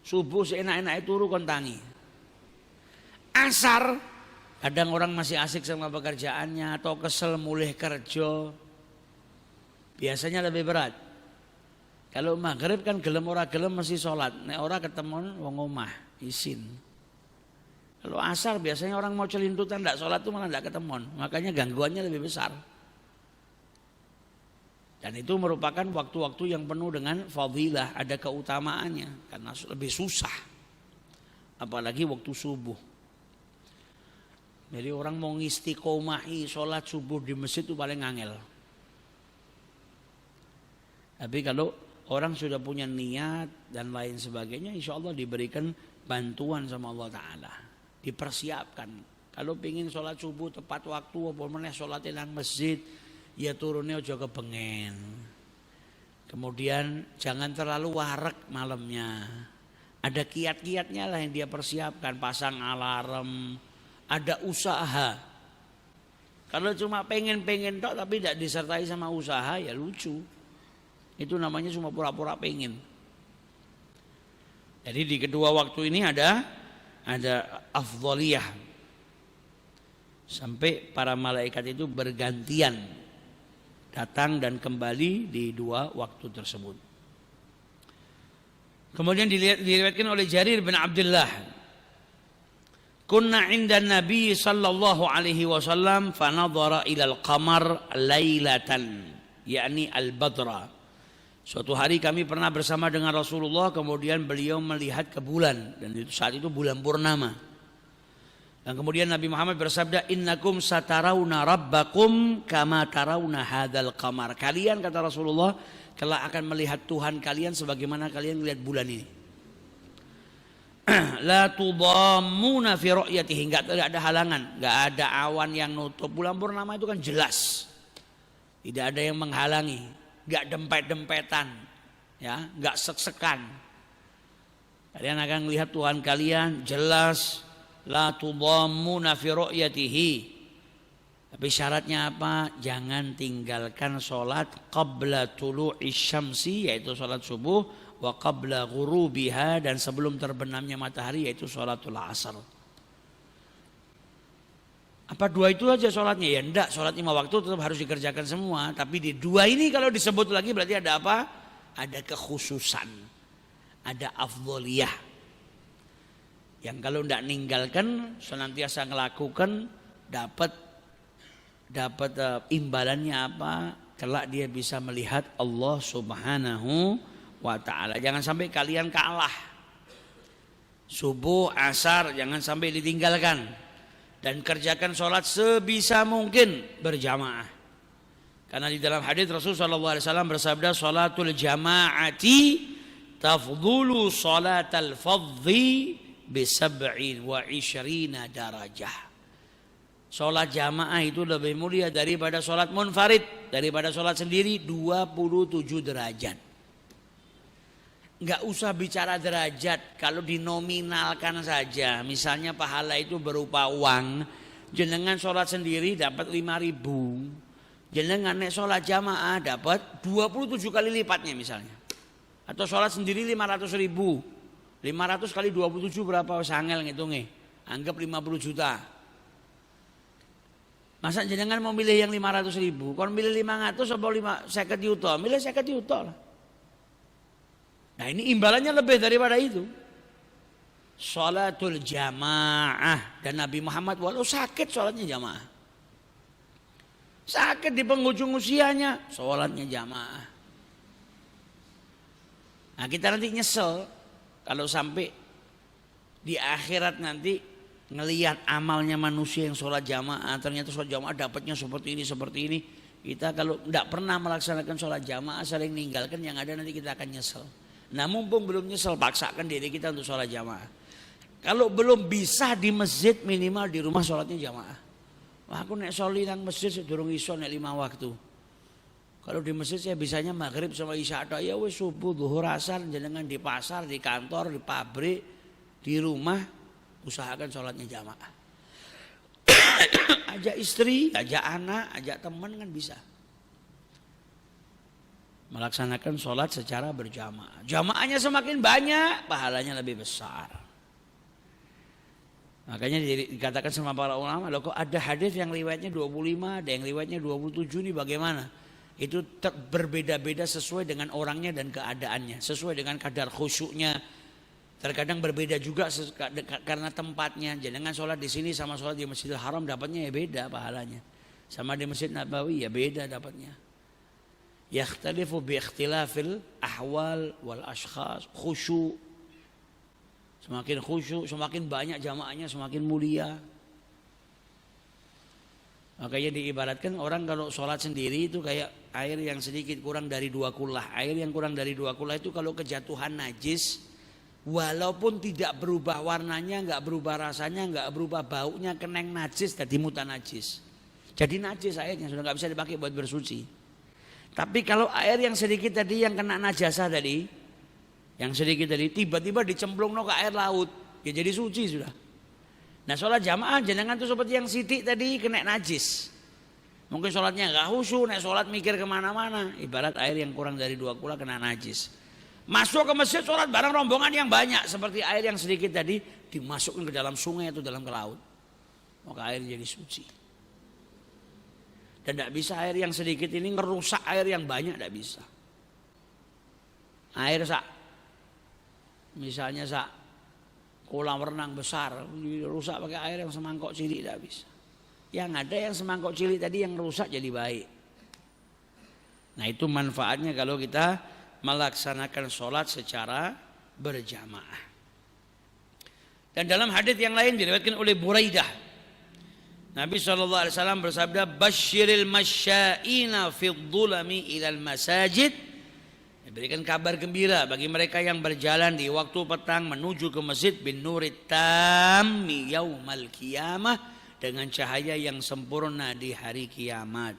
subuh seenak-enak turu kon tangi. Asar kadang orang masih asik sama pekerjaannya atau kesel mulih kerja, biasanya lebih berat. Kalau maghrib kan gelem ora gelem mesti sholat, nek ora ketemu wong omah isin. Kalau asar biasanya orang mau celintutan ndak sholat tuh malah ndak ketemu, makanya gangguannya lebih besar. Dan itu merupakan waktu-waktu yang penuh dengan fadilah, ada keutamaannya karena lebih susah. Apalagi waktu subuh. Jadi orang mau ngistiqomahi sholat subuh di masjid itu paling angel. Tapi kalau orang sudah punya niat dan lain sebagainya, insya Allah diberikan bantuan sama Allah Ta'ala. Dipersiapkan. Kalau ingin sholat subuh tepat waktu, apa meneh sholat nang masjid, ya turunnya aja kepengen. Kemudian jangan terlalu warek malamnya. Ada kiat-kiatnya lah yang dia persiapkan, pasang alarm, ada usaha. Kalau cuma pengen-pengen tok tapi tidak disertai sama usaha, ya lucu. Itu namanya cuma pura-pura pengen. Jadi di kedua waktu ini ada afdhaliyah. Sampai para malaikat itu bergantian datang dan kembali di 2 waktu tersebut. Kemudian diriwayatkan oleh Jarir bin Abdullah, kunna 'inda Nabi sallallahu alaihi wasallam fa nadhara ila al-qamar lailatan, yakni al-badra. Suatu hari kami pernah bersama dengan Rasulullah, kemudian beliau melihat ke bulan, dan saat itu bulan purnama. Dan kemudian Nabi Muhammad bersabda, innakum satarawna rabbakum kama tarawna hadzal qamar. Kalian, kata Rasulullah, kelak akan melihat Tuhan kalian sebagaimana kalian melihat bulan ini. La tudammuna fi ru'yatihi, enggak ada halangan, enggak ada awan yang nutup. Bulan purnama itu kan jelas. Tidak ada yang menghalangi. Enggak dempet-dempetan, ya, enggak sek-sekan. Kalian akan melihat Tuhan kalian jelas. La tudammuna fi ru'yatihi. Tapi syaratnya apa? Jangan tinggalkan sholat qabla tulu'i syamsi, yaitu sholat subuh, wa qabla ghurubiha, dan sebelum terbenamnya matahari, yaitu sholatul asar. Apa 2 itu aja sholatnya? Ya enggak, sholat 5 waktu tetap harus dikerjakan semua. Tapi di 2 ini kalau disebut lagi berarti ada apa? Ada kekhususan, ada afdholiyah. Yang kalau enggak ninggalkan, senantiasa ngelakukan, dapat imbalannya apa? Kelak dia bisa melihat Allah Subhanahu wa ta'ala. Jangan sampai kalian kalah. Subuh, asar jangan sampai ditinggalkan. Dan kerjakan sholat sebisa mungkin berjamaah. Karena di dalam hadis Rasulullah SAW bersabda, sholatul jama'ati tafdhulu sholatal fadhi bisab'in wa ishrina darajah. Sholat jamaah itu lebih mulia daripada sholat munfarid, daripada sholat sendiri 27 derajat. Enggak usah bicara derajat, kalau dinominalkan saja. Misalnya pahala itu berupa uang, jenengan sholat sendiri dapat 5.000, jenengan nek sholat jamaah dapat 27 kali lipatnya misalnya. Atau sholat sendiri 500.000, 500 kali 27 berapa? Sangel ngitungnya, anggap 50 juta. Masa jenengan mau milih yang 500.000, kon milih 500 atau 50 juta, milih 50 juta lah. Nah ini imbalannya lebih daripada itu. Sholatul jamaah. Dan Nabi Muhammad walau sakit sholatnya jamaah. Sakit di penghujung usianya, sholatnya jamaah. Nah kita nanti nyesel kalau sampai di akhirat nanti ngelihat amalnya manusia yang sholat jamaah, ternyata sholat jamaah dapatnya seperti ini. Kita kalau tidak pernah melaksanakan sholat jamaah, saling meninggalkan, yang ada nanti kita akan nyesel. Nah mumpung belum nyesel, paksakan diri kita untuk sholat jamaah. Kalau belum bisa di masjid, minimal di rumah sholatnya jamaah. Wah aku nek soli nang masjid sedurung iso nek 5 waktu. Kalau di masjid saya bisanya maghrib sama isya tok, ya wis subuh, zuhur, asar, jenengan di pasar, di kantor, di pabrik, di rumah usahakan sholatnya jamaah. Ajak istri, ajak anak, ajak teman kan bisa. Melaksanakan sholat secara berjamaah. Jamaahnya semakin banyak, pahalanya lebih besar. Makanya dikatakan sama para ulama, loh kok ada hadis yang riwayatnya 25, ada yang riwayatnya 27 nih bagaimana? Itu berbeda-beda sesuai dengan orangnya dan keadaannya, sesuai dengan kadar khusyuknya. Terkadang berbeda juga karena tempatnya. Jangan sholat di sini sama sholat di Masjidil Haram dapatnya ya beda pahalanya. Sama di Masjid Nabawi ya beda dapatnya. Yakhtalifu bi ikhtilafil ahwal wal ashkhas, khusyuk. Semakin khusyuk, semakin banyak jamaahnya semakin mulia. Makanya diibaratkan orang kalau sholat sendiri itu kayak air yang sedikit kurang dari 2 kullah. Air yang kurang dari 2 kullah itu kalau kejatuhan najis, walaupun tidak berubah warnanya, nggak berubah rasanya, nggak berubah baunya, keneng najis jadi mutan najis. Jadi najis airnya sudah nggak bisa dipakai buat bersuci. Tapi kalau air yang sedikit tadi yang kena najasah tadi, yang sedikit tadi tiba-tiba dicemplung ke air laut, ya jadi suci sudah. Nah sholat jamaah jenengan tuh seperti yang sidik tadi kena najis. Mungkin sholatnya nggak khusyuk, nek sholat mikir kemana-mana. Ibarat air yang kurang dari 2 kullah kena najis. Masuk ke masjid sholat bareng rombongan yang banyak, seperti air yang sedikit tadi dimasukkan ke dalam sungai atau dalam ke laut, maka air jadi suci. Dan tidak bisa air yang sedikit ini ngerusak air yang banyak, tidak bisa. Air misalnya kolam renang besar rusak pakai air yang semangkok cilik tidak bisa. Yang ada yang semangkok cilik tadi yang rusak jadi baik. Nah itu manfaatnya kalau kita melaksanakan sholat secara berjamaah. Dan dalam hadis yang lain diriwayatkan oleh Buraidah, Nabi SAW bersabda, "Basyiril masyaina fi dhulami ilal masajid." Diberikan kabar gembira bagi mereka yang berjalan di waktu petang menuju ke masjid bin nurit tammi yaumal qiyamah, dengan cahaya yang sempurna di hari kiamat.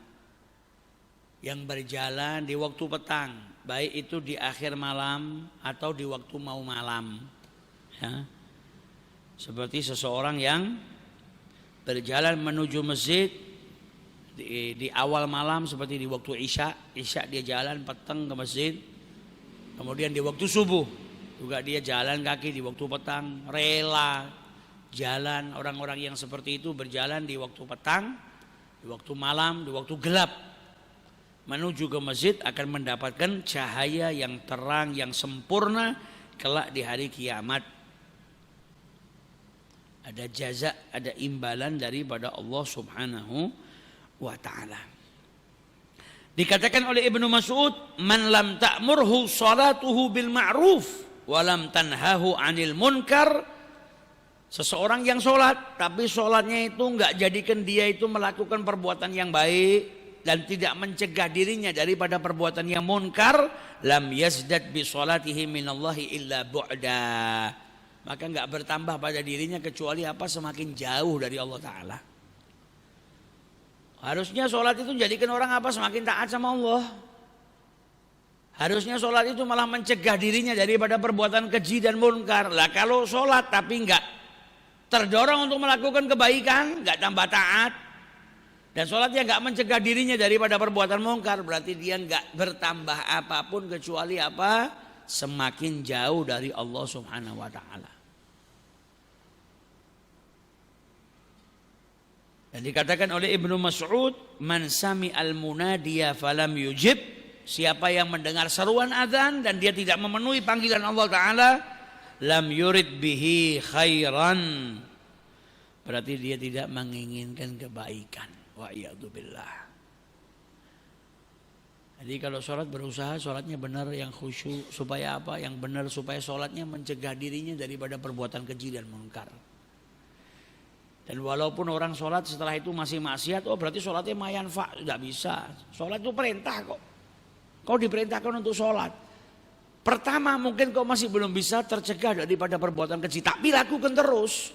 Yang berjalan di waktu petang, baik itu di akhir malam atau di waktu mau malam, ya. Seperti seseorang yang berjalan menuju masjid di awal malam, seperti di waktu isya dia jalan petang ke masjid. Kemudian di waktu subuh juga dia jalan kaki di waktu petang, rela jalan. Orang-orang yang seperti itu berjalan di waktu petang, di waktu malam, di waktu gelap menuju ke masjid akan mendapatkan cahaya yang terang, yang sempurna kelak di hari kiamat. Ada jaza, ada imbalan daripada Allah Subhanahu wa ta'ala. Dikatakan oleh Ibnu Mas'ud, "Man lam ta'murhu salatuhu bil ma'ruf wa lam tanhahu 'anil munkar." Seseorang yang sholat tapi sholatnya itu enggak jadikan dia itu melakukan perbuatan yang baik dan tidak mencegah dirinya daripada perbuatan yang munkar, lam yazdad bi sholatihi minallahi illa bu'da. Maka enggak bertambah pada dirinya kecuali apa? Semakin jauh dari Allah Ta'ala. Harusnya sholat itu jadikan orang apa? Semakin taat sama Allah. Harusnya sholat itu malah mencegah dirinya daripada perbuatan keji dan munkar. Lah kalau sholat tapi enggak terdorong untuk melakukan kebaikan, enggak tambah taat, dan sholatnya enggak mencegah dirinya daripada perbuatan munkar, berarti dia enggak bertambah apapun kecuali apa? Semakin jauh dari Allah Subhanahu wa ta'ala. Dan dikatakan oleh Ibnu Mas'ud, "Man sami al-munadiya falam yujib." Siapa yang mendengar seruan azan dan dia tidak memenuhi panggilan Allah Ta'ala, lam yurid bihi khairan. Berarti dia tidak menginginkan kebaikan. Wa'iyadzubillah. Jadi kalau sholat berusaha sholatnya benar, yang khusyuk. Supaya apa? Yang benar supaya sholatnya mencegah dirinya daripada perbuatan keji dan munkar. Dan walaupun orang sholat setelah itu masih maksiat, oh berarti sholatnya mayanfa. Tidak bisa. Sholat itu perintah kok. Kau diperintahkan untuk sholat. Pertama mungkin kau masih belum bisa tercegah daripada perbuatan keji, tapi lakukan terus.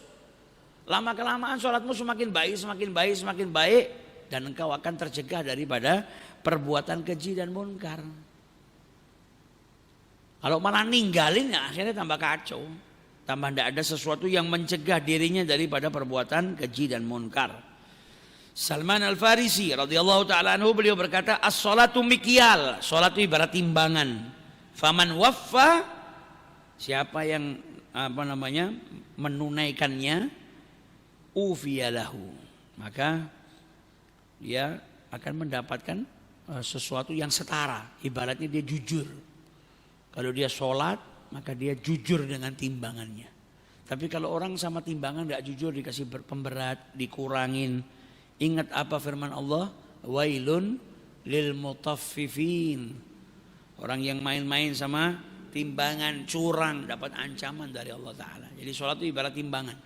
Lama kelamaan sholatmu semakin baik, semakin baik, semakin baik, dan engkau akan tercegah daripada perbuatan keji dan munkar. Kalau malah ninggalin ya akhirnya tambah kacau. Tambah tidak ada sesuatu yang mencegah dirinya daripada perbuatan keji dan munkar. Salman Al-Farisi radhiyallahu taala anhu beliau berkata, as-sholatu mikyal, salat itu ibarat timbangan. Faman waffa, siapa yang menunaikannya, ufiyalahu, maka dia akan mendapatkan sesuatu yang setara. Ibaratnya dia jujur. Kalau dia sholat, maka dia jujur dengan timbangannya. Tapi kalau orang sama timbangan gak jujur, dikasih pemberat, dikurangin. Ingat apa firman Allah? Wailun lil mutaffifin. Orang yang main-main sama timbangan, curang, dapat ancaman dari Allah Ta'ala. Jadi sholat itu ibarat timbangan.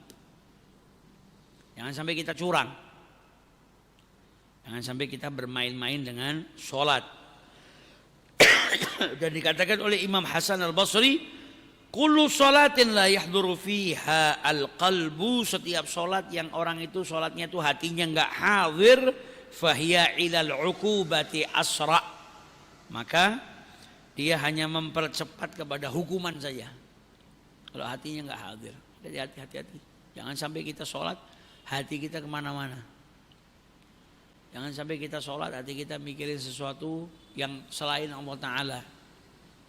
Jangan sampai kita curang. Jangan sampai kita bermain-main dengan sholat. Dan dikatakan oleh Imam Hasan Al-Basri, kullu sholatin la yahduru fiha al-qalbu, setiap sholat yang orang itu sholatnya itu hatinya enggak hadir, fahiya ilal uqubati asra, maka dia hanya mempercepat kepada hukuman saja. Kalau hatinya enggak hadir. Jadi hati-hati. Jangan sampai kita sholat hati kita kemana-mana. Jangan sampai kita sholat hati kita mikirin sesuatu yang selain Allah Ta'ala.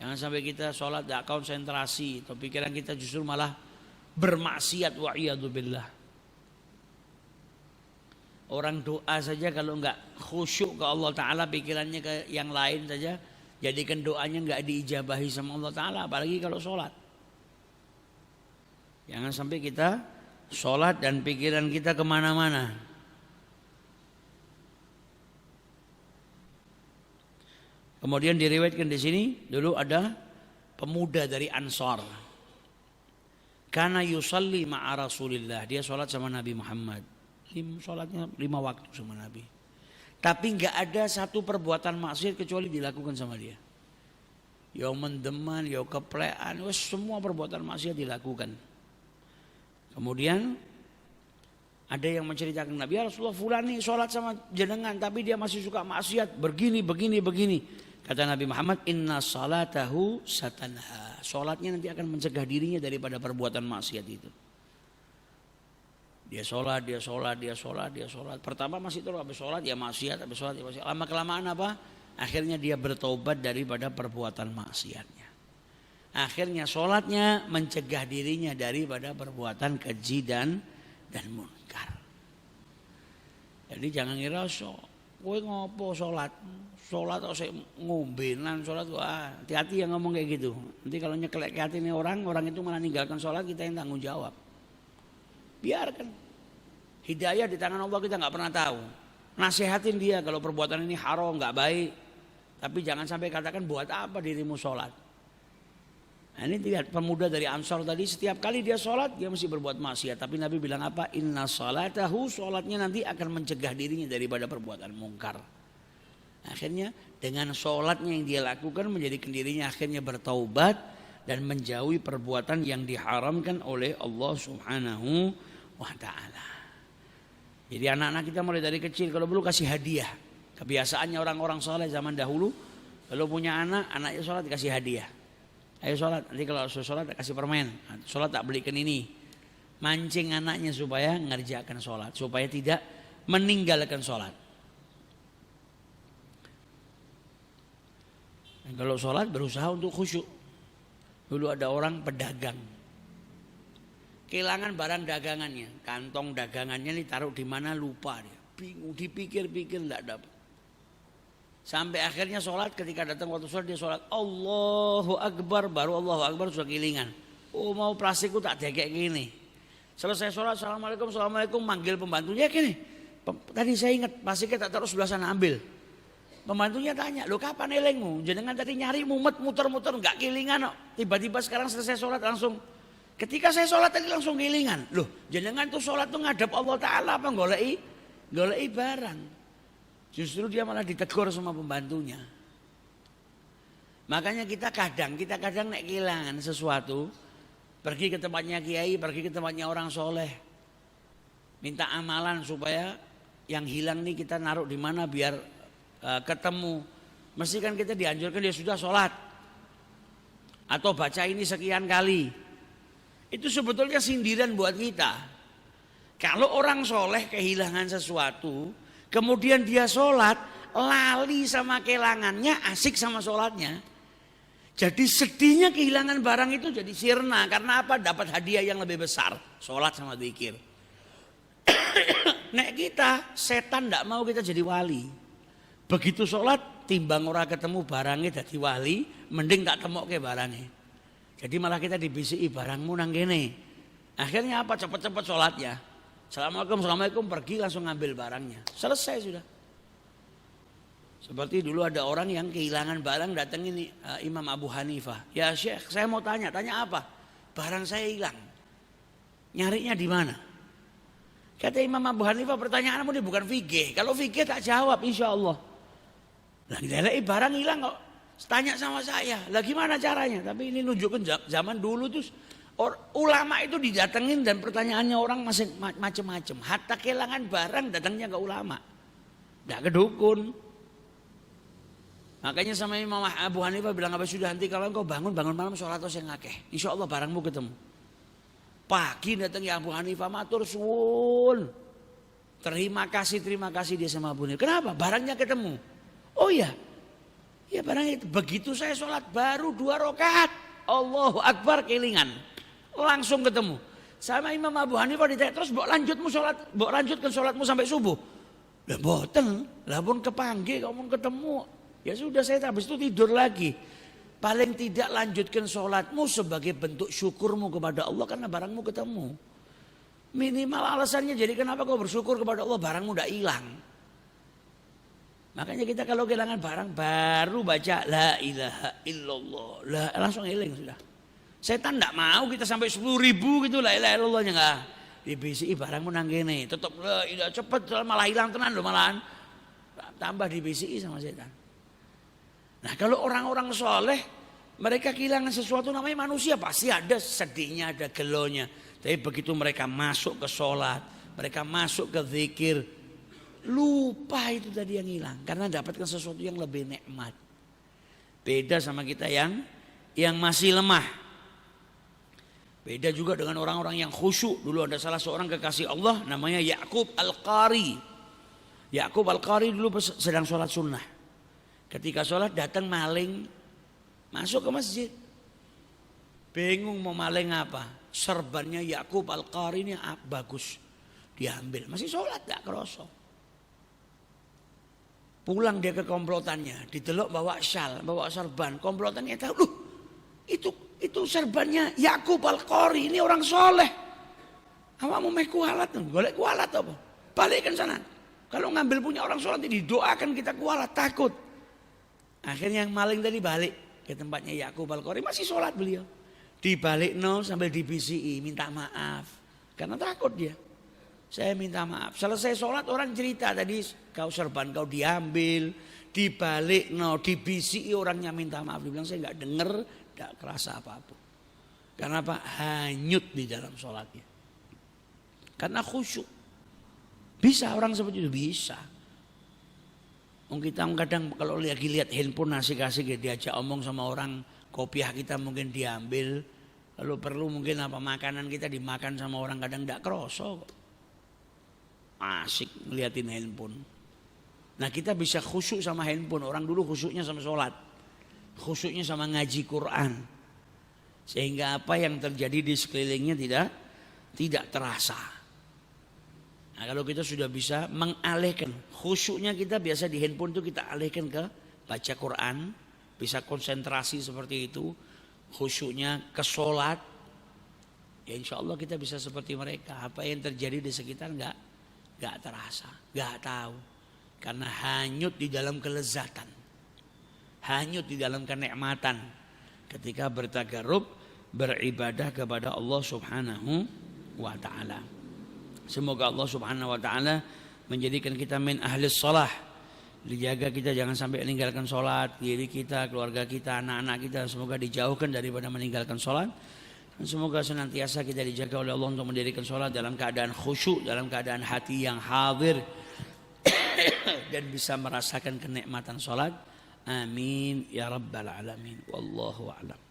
Jangan sampai kita sholat tidak konsentrasi, atau pikiran kita justru malah bermaksiat, wa'iyadzubillah. Orang doa saja kalau enggak khusyuk ke Allah Ta'ala, pikirannya ke yang lain saja, jadikan doanya enggak diijabahi sama Allah Ta'ala, apalagi kalau sholat. Jangan sampai kita sholat dan pikiran kita kemana-mana. Kemudian diriwayatkan di sini dulu ada pemuda dari Ansar. Kana yusalli ma'a Rasulillah, dia sholat sama Nabi Muhammad. Sholatnya 5 waktu sama Nabi. Tapi enggak ada satu perbuatan maksiat kecuali dilakukan sama dia. Ya mendeman, ya keplean, semua perbuatan maksiat dilakukan. Kemudian ada yang menceritakan Nabi, ya Rasulullah, fulan nih sholat sama jenengan tapi dia masih suka maksiat, begini. Kata Nabi Muhammad, inna salatahu satanha, sholatnya nanti akan mencegah dirinya daripada perbuatan maksiat itu. Dia sholat. Pertama masih terus, habis sholat ya maksiat. Lama kelamaan apa? Akhirnya dia bertobat daripada perbuatan maksiatnya. Akhirnya sholatnya mencegah dirinya daripada perbuatan keji dan munkar. Jadi jangan ngira kowe ngopo sholat atau saya ngombenan sholat, hati-hati yang ngomong kayak gitu. Nanti kalau nyeklek hati ini orang itu malah ninggalkan sholat, kita yang tanggung jawab. Biarkan. Hidayah di tangan Allah, kita nggak pernah tahu. Nasihatin dia kalau perbuatan ini haram, nggak baik. Tapi jangan sampai katakan buat apa dirimu sholat. Nah, ini lihat pemuda dari Ansar tadi, setiap kali dia sholat dia mesti berbuat maksiat. Tapi Nabi bilang apa? Inna salatahu, sholatnya nanti akan mencegah dirinya daripada perbuatan mungkar. Akhirnya dengan sholatnya yang dia lakukan menjadikan dirinya akhirnya bertaubat dan menjauhi perbuatan yang diharamkan oleh Allah Subhanahu wa Ta'ala. Jadi anak-anak kita mulai dari kecil kalau perlu kasih hadiah. Kebiasaannya orang-orang soleh zaman dahulu, kalau punya anaknya sholat dikasih hadiah. Ayo sholat, nanti kalau sholat kasih permen, sholat tak belikan ini. Mancing anaknya supaya ngerjakan sholat, supaya tidak meninggalkan sholat. Dan kalau sholat berusaha untuk khusyuk. Dulu ada orang pedagang, kehilangan barang dagangannya, kantong dagangannya ditaruh di mana lupa dia, bingung, dipikir-pikir tidak dapat. Sampai akhirnya sholat, ketika datang waktu sholat dia sholat Allahu Akbar, baru Allahu Akbar sudah kehilangan. Oh mau plastikku tak kayak gini. Selesai sholat, assalamualaikum, manggil pembantunya gini. Tadi saya ingat plastiknya tak taruh sebelah sana, ambil. Pembantunya tanya, lo kapan elengmu? Jenengan tadi nyari muter-muter nggak kehilangan. Tiba-tiba sekarang selesai sholat langsung. Ketika saya sholat tadi langsung kehilangan. Loh, jenengan tuh sholat tuh ngadap Allah Ta'ala apa golei barang. Justru dia malah ditegur sama pembantunya. Makanya kita kadang nek kehilangan sesuatu, pergi ke tempatnya kiai, pergi ke tempatnya orang soleh, minta amalan supaya yang hilang nih kita naruh di mana biar ketemu. Mesti kan kita dianjurkan dia sudah sholat atau baca ini sekian kali. Itu sebetulnya sindiran buat kita. Kalau orang soleh kehilangan sesuatu, kemudian dia sholat, lali sama kehilangannya, asik sama sholatnya. Jadi sedihnya kehilangan barang itu jadi sirna. Karena apa? Dapat hadiah yang lebih besar, sholat sama zikir. Nek kita, setan tidak mau kita jadi wali. Begitu sholat, timbang ora ketemu barangnya jadi wali, mending tak temok ke barangnya. Jadi malah kita dibisiki barangmu nang kene. Akhirnya apa? Cepet-cepet sholatnya. Assalamualaikum, pergi langsung ngambil barangnya. Selesai sudah. Seperti dulu ada orang yang kehilangan barang, datang ini Imam Abu Hanifah. Ya Syekh, saya mau tanya apa? Barang saya hilang. Nyarinya di mana? Kata Imam Abu Hanifah, pertanyaanmu ini bukan fikih. Kalau fikih tak jawab insya Allah. Lah barang hilang kok tanya sama saya. Lah gimana caranya? Tapi ini nunjukkan zaman dulu tuh ulama itu didatengin dan pertanyaannya orang masih macam-macam. Hatta kehilangan barang datangnya ke ulama. Enggak ke dukun. Makanya sama Imam Abu Hanifah bilang apa sudah nanti kalau engkau bangun malam sholat yang ngakeh. Insya Allah barangmu ketemu. Pagi datang ya Abu Hanifah matur suwun. Terima kasih dia sama Abu Hanifah. Kenapa? Barangnya ketemu. Oh iya. Ya barangnya itu. Begitu saya sholat baru 2 rakaat. Allahu Akbar kelingan. Langsung ketemu. Sama Imam Abu Hanifah ditanya terus mbok lanjutkan sholatmu sampai subuh. Lah mboten. Lah pun kepanggih kamu ketemu. Ya sudah saya habis itu tidur lagi. Paling tidak lanjutkan sholatmu sebagai bentuk syukurmu kepada Allah karena barangmu ketemu. Minimal alasannya jadi kenapa kau bersyukur kepada Allah barangmu udah hilang. Makanya kita kalau kehilangan barang baru baca la ilaha illallah. Langsung hilang sudah. Setan tidak mau kita sampai 10.000 gitu la ilaha illallahnya enggak. Dibisiki barangmu nang kene. Tetap la ilaha cepet malah hilang tenan loh malahan. Tambah dibisiki sama setan. Nah kalau orang-orang soleh mereka kehilangan sesuatu namanya manusia pasti ada sedihnya, ada gelonya. Tapi begitu mereka masuk ke sholat, mereka masuk ke zikir, lupa itu tadi yang hilang karena dapatkan sesuatu yang lebih nikmat. Beda sama kita yang masih lemah. Beda juga dengan orang-orang yang khusyuk. Dulu ada salah seorang kekasih Allah namanya Ya'qub Al-Qari. Ya'qub Al-Qari dulu sedang sholat sunnah. Ketika sholat datang maling masuk ke masjid. Bingung mau maling apa. Serbannya Ya'qub Al-Qari ini bagus. Diambil. Masih sholat gak kerosok. Pulang dia ke komplotannya. Ditelok bawa syal, bawa serban. Komplotannya tahu. Loh itu serbannya Ya'qub Al-Qari. Ini orang soleh. Awakmu meh kualat. Golek kualat apa? Balikkan sana. Kalau ngambil punya orang sholat didoakan kita kualat. Takut. Akhirnya yang maling tadi balik ke tempatnya Ya'qub Al-Qari masih sholat beliau. Dibalik sambil dibisiki minta maaf karena takut dia. Saya minta maaf. Selesai sholat orang cerita tadi kau serban kau diambil, dibalik dibisiki orangnya minta maaf. Dia bilang saya nggak dengar, nggak kerasa apa-apa. Karena apa? Hanyut di dalam sholatnya. Karena khusyuk. Bisa orang seperti itu bisa. Kita kadang kalau lagi lihat handphone asik-asik diajak omong sama orang, kopiah kita mungkin diambil, lalu perlu mungkin apa makanan kita dimakan sama orang kadang tidak kerasa kok. Asik ngeliatin handphone. Nah kita bisa khusyuk sama handphone. Orang dulu khusyuknya sama sholat, khusyuknya sama ngaji Quran, sehingga apa yang terjadi di sekelilingnya tidak terasa. Nah, kalau kita sudah bisa mengalihkan khusyuknya kita biasa di handphone itu kita alihkan ke baca Quran, bisa konsentrasi seperti itu, khusyuknya ke sholat, ya insya Allah kita bisa seperti mereka. Apa yang terjadi di sekitar nggak terasa, nggak tahu, karena hanyut di dalam kelezatan, hanyut di dalam kenikmatan ketika bertagarub beribadah kepada Allah Subhanahu wa Ta'ala. Semoga Allah Subhanahu wa Ta'ala menjadikan kita min ahli shalah, Dijaga kita jangan sampai meninggalkan sholat, diri kita, keluarga kita, anak-anak kita semoga dijauhkan daripada meninggalkan sholat. Dan semoga senantiasa kita dijaga oleh Allah untuk mendirikan sholat dalam keadaan khusyuk, dalam keadaan hati yang hadir dan bisa merasakan kenikmatan sholat. Amin ya rabbal alamin. Wallahu a'lam.